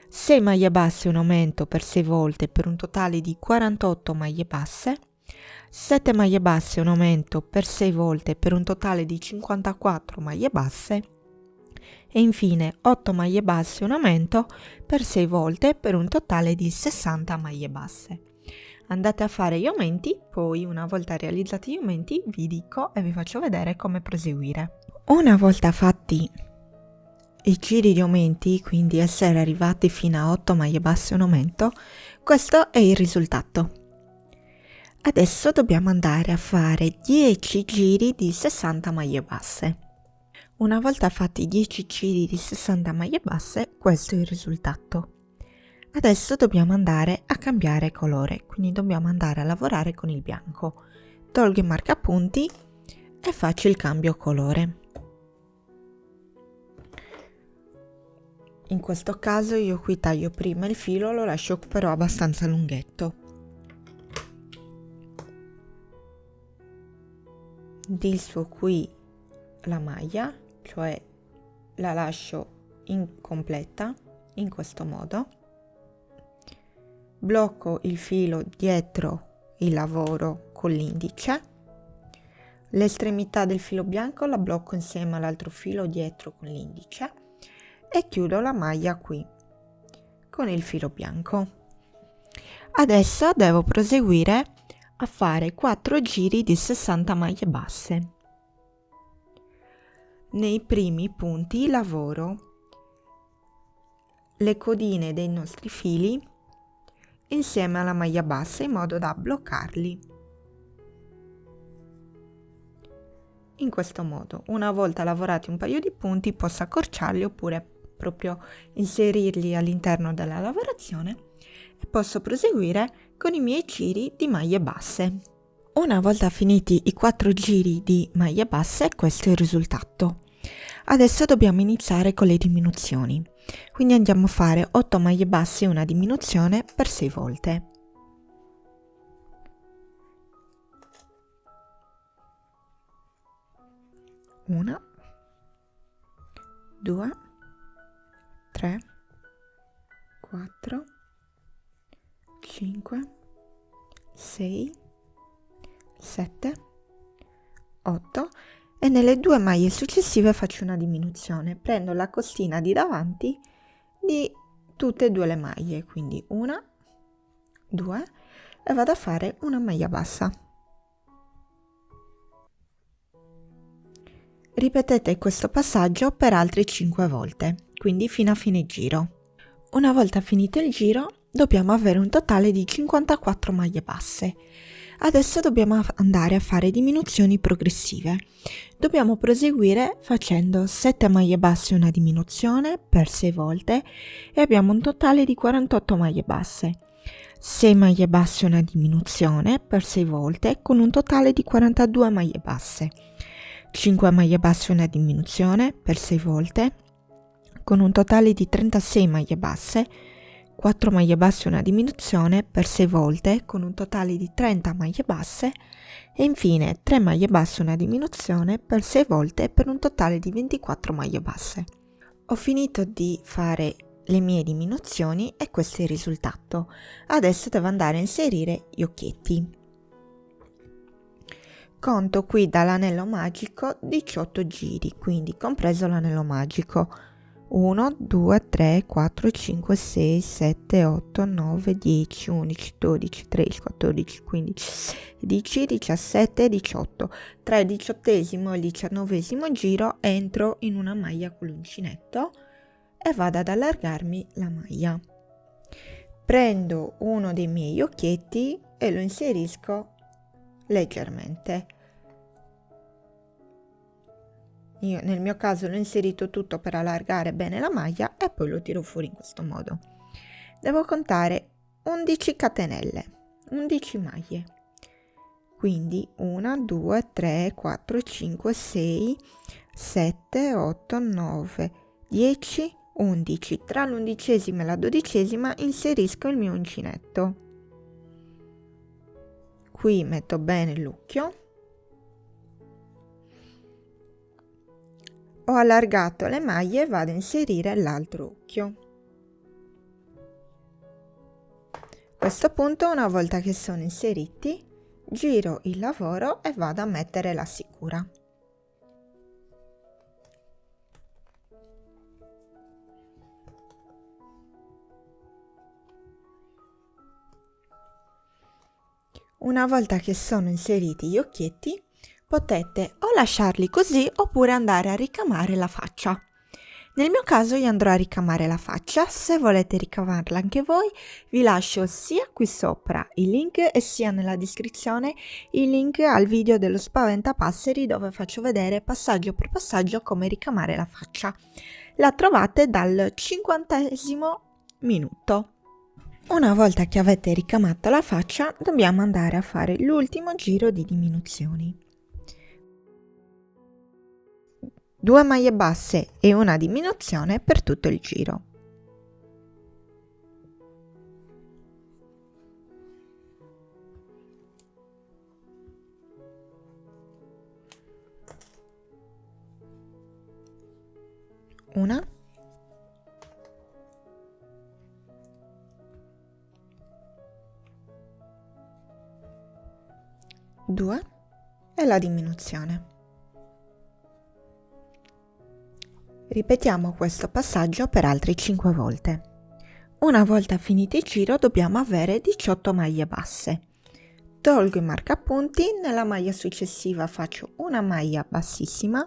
6 maglie basse e un aumento per 6 volte per un totale di 48 maglie basse, 7 maglie basse e un aumento per 6 volte per un totale di 54 maglie basse e infine 8 maglie basse e un aumento per 6 volte per un totale di 60 maglie basse. Andate a fare gli aumenti, poi una volta realizzati gli aumenti vi dico e vi faccio vedere come proseguire. Una volta fatti i giri di aumenti, quindi essere arrivati fino a 8 maglie basse e un aumento, questo è il risultato. Adesso dobbiamo andare a fare 10 giri di 60 maglie basse. Una volta fatti 10 giri di 60 maglie basse, questo è il risultato. Adesso dobbiamo andare a cambiare colore, quindi dobbiamo andare a lavorare con il bianco. Tolgo i marcapunti e faccio il cambio colore. In questo caso io qui taglio prima il filo, lo lascio però abbastanza lunghetto. Disfo qui la maglia, cioè la lascio incompleta in questo modo. Blocco il filo dietro il lavoro con l'indice, l'estremità del filo bianco la blocco insieme all'altro filo dietro con l'indice e chiudo la maglia qui con il filo bianco. Adesso devo proseguire a fare 4 giri di 60 maglie basse. Nei primi punti lavoro le codine dei nostri fili insieme alla maglia bassa in modo da bloccarli. In questo modo, una volta lavorati un paio di punti, posso accorciarli oppure proprio inserirli all'interno della lavorazione e posso proseguire con i miei giri di maglie basse. Una volta finiti i 4 giri di maglie basse, questo è il risultato. Adesso dobbiamo iniziare con le diminuzioni. Quindi andiamo a fare 8 maglie basse e una diminuzione per 6 volte. Una, 2, 3, 4, 5, 6, 7, 8 e nelle 2 maglie successive faccio una diminuzione. Prendo la costina di davanti di tutte e 2 le maglie, quindi una, 2 e vado a fare una maglia bassa. Ripetete questo passaggio per altre 5 volte, quindi fino a fine giro. Una volta finito il giro dobbiamo avere un totale di 54 maglie basse. Adesso dobbiamo andare a fare diminuzioni progressive. Dobbiamo proseguire facendo 7 maglie basse una diminuzione per 6 volte e abbiamo un totale di 48 maglie basse. 6 maglie basse una diminuzione per 6 volte con un totale di 42 maglie basse. 5 maglie basse una diminuzione per 6 volte con un totale di 36 maglie basse. 4 maglie basse una diminuzione per 6 volte con un totale di 30 maglie basse e infine 3 maglie basse una diminuzione per 6 volte per un totale di 24 maglie basse. Ho finito di fare le mie diminuzioni e questo è il risultato. Adesso devo andare a inserire gli occhietti. Conto qui dall'anello magico 18 giri, quindi compreso l'anello magico. 1, 2, 3, 4, 5, 6, 7, 8, 9, 10, 11, 12, 13, 14, 15, 16, 17, 18. Tra il 18esimo e il 19esimo giro entro in una maglia con l'uncinetto e vado ad allargarmi la maglia. Prendo uno dei miei occhietti e lo inserisco leggermente. Io nel mio caso l'ho inserito tutto per allargare bene la maglia e poi lo tiro fuori in questo modo. Devo contare 11 catenelle, 11 maglie. Quindi 1, 2, 3, 4, 5, 6, 7, 8, 9, 10, 11. Tra l'11esima e la 12esima inserisco il mio uncinetto. Qui metto bene l'occhio. Ho allargato le maglie e vado a inserire l'altro occhio. A questo punto, una volta che sono inseriti, giro il lavoro e vado a mettere la sicura. Una volta che sono inseriti gli occhietti, potete o lasciarli così oppure andare a ricamare la faccia. Nel mio caso io andrò a ricamare la faccia. Se volete ricamarla anche voi, vi lascio sia qui sopra il link e sia nella descrizione il link al video dello Spaventapasseri dove faccio vedere passaggio per passaggio come ricamare la faccia. La trovate dal 50esimo minuto. Una volta che avete ricamato la faccia, dobbiamo andare a fare l'ultimo giro di diminuzioni. 2 maglie basse e una diminuzione per tutto il giro. Una, due e la diminuzione. Ripetiamo questo passaggio per altre 5 volte. Una volta finito il giro dobbiamo avere 18 maglie basse. Tolgo i marcapunti, nella maglia successiva faccio una maglia bassissima,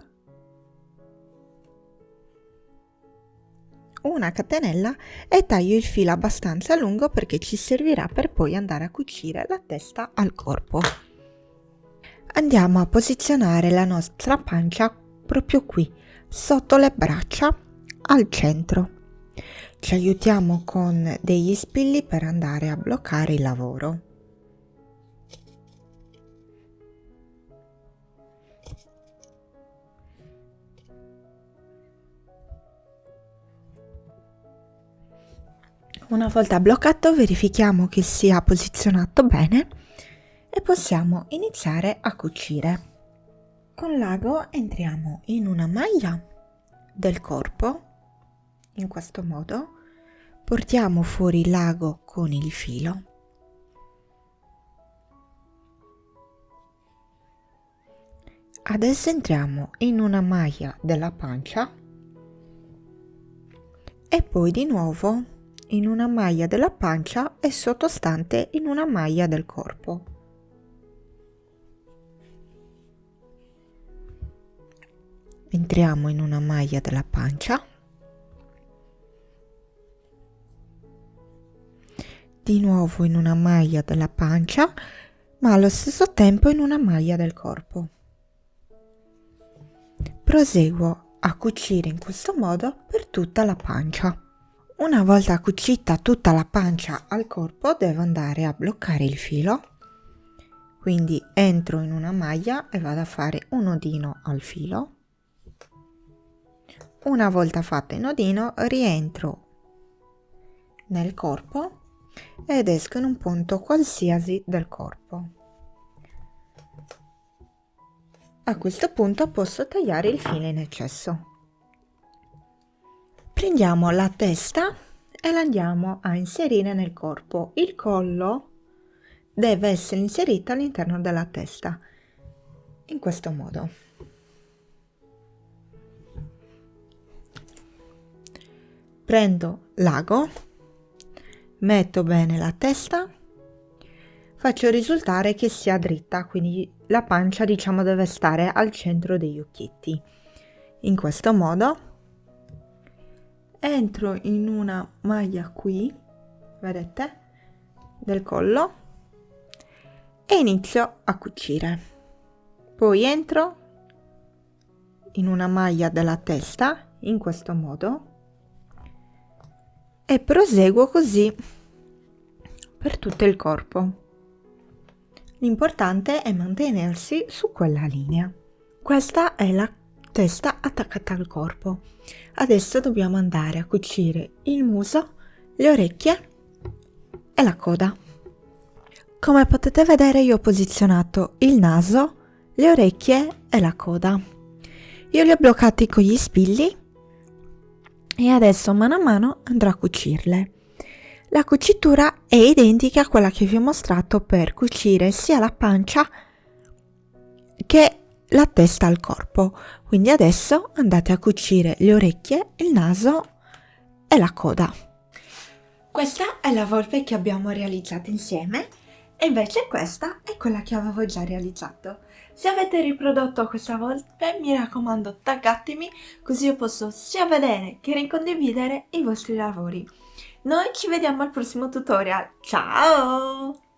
una catenella e taglio il filo abbastanza lungo perché ci servirà per poi andare a cucire la testa al corpo. Andiamo a posizionare la nostra pancia proprio qui, sotto le braccia, al centro. Ci aiutiamo con degli spilli per andare a bloccare il lavoro. Una volta bloccato, verifichiamo che sia posizionato bene e possiamo iniziare a cucire. Con l'ago entriamo in una maglia del corpo, in questo modo, portiamo fuori l'ago con il filo. Adesso entriamo in una maglia della pancia e poi di nuovo in una maglia della pancia e sottostante in una maglia del corpo. Entriamo in una maglia della pancia, di nuovo in una maglia della pancia, ma allo stesso tempo in una maglia del corpo. Proseguo a cucire in questo modo per tutta la pancia. Una volta cucita tutta la pancia al corpo, devo andare a bloccare il filo, quindi entro in una maglia e vado a fare un nodino al filo. Una volta fatto il nodino, rientro nel corpo ed esco in un punto qualsiasi del corpo. A questo punto posso tagliare il filo in eccesso. Prendiamo la testa e la andiamo a inserire nel corpo. Il collo deve essere inserito all'interno della testa, in questo modo. Prendo l'ago, metto bene la testa, faccio risultare che sia dritta, quindi la pancia deve stare al centro degli occhietti. In questo modo entro in una maglia qui, vedete, del collo e inizio a cucire. Poi entro in una maglia della testa, in questo modo, e proseguo così per tutto il corpo. L'importante è mantenersi su quella linea. Questa è la testa attaccata al corpo. Adesso dobbiamo andare a cucire il muso, le orecchie e la coda. Come potete vedere, io ho posizionato il naso, le orecchie e la coda. Io li ho bloccati con gli spilli e adesso mano a mano andrò a cucirle. La cucitura è identica a quella che vi ho mostrato per cucire sia la pancia che la testa al corpo. Quindi adesso andate a cucire le orecchie, il naso e la coda. Questa è la volpe che abbiamo realizzato insieme e invece questa è quella che avevo già realizzato. Se avete riprodotto questa volpe, mi raccomando, taggatemi così io posso sia vedere che ricondividere i vostri lavori. Noi ci vediamo al prossimo tutorial. Ciao!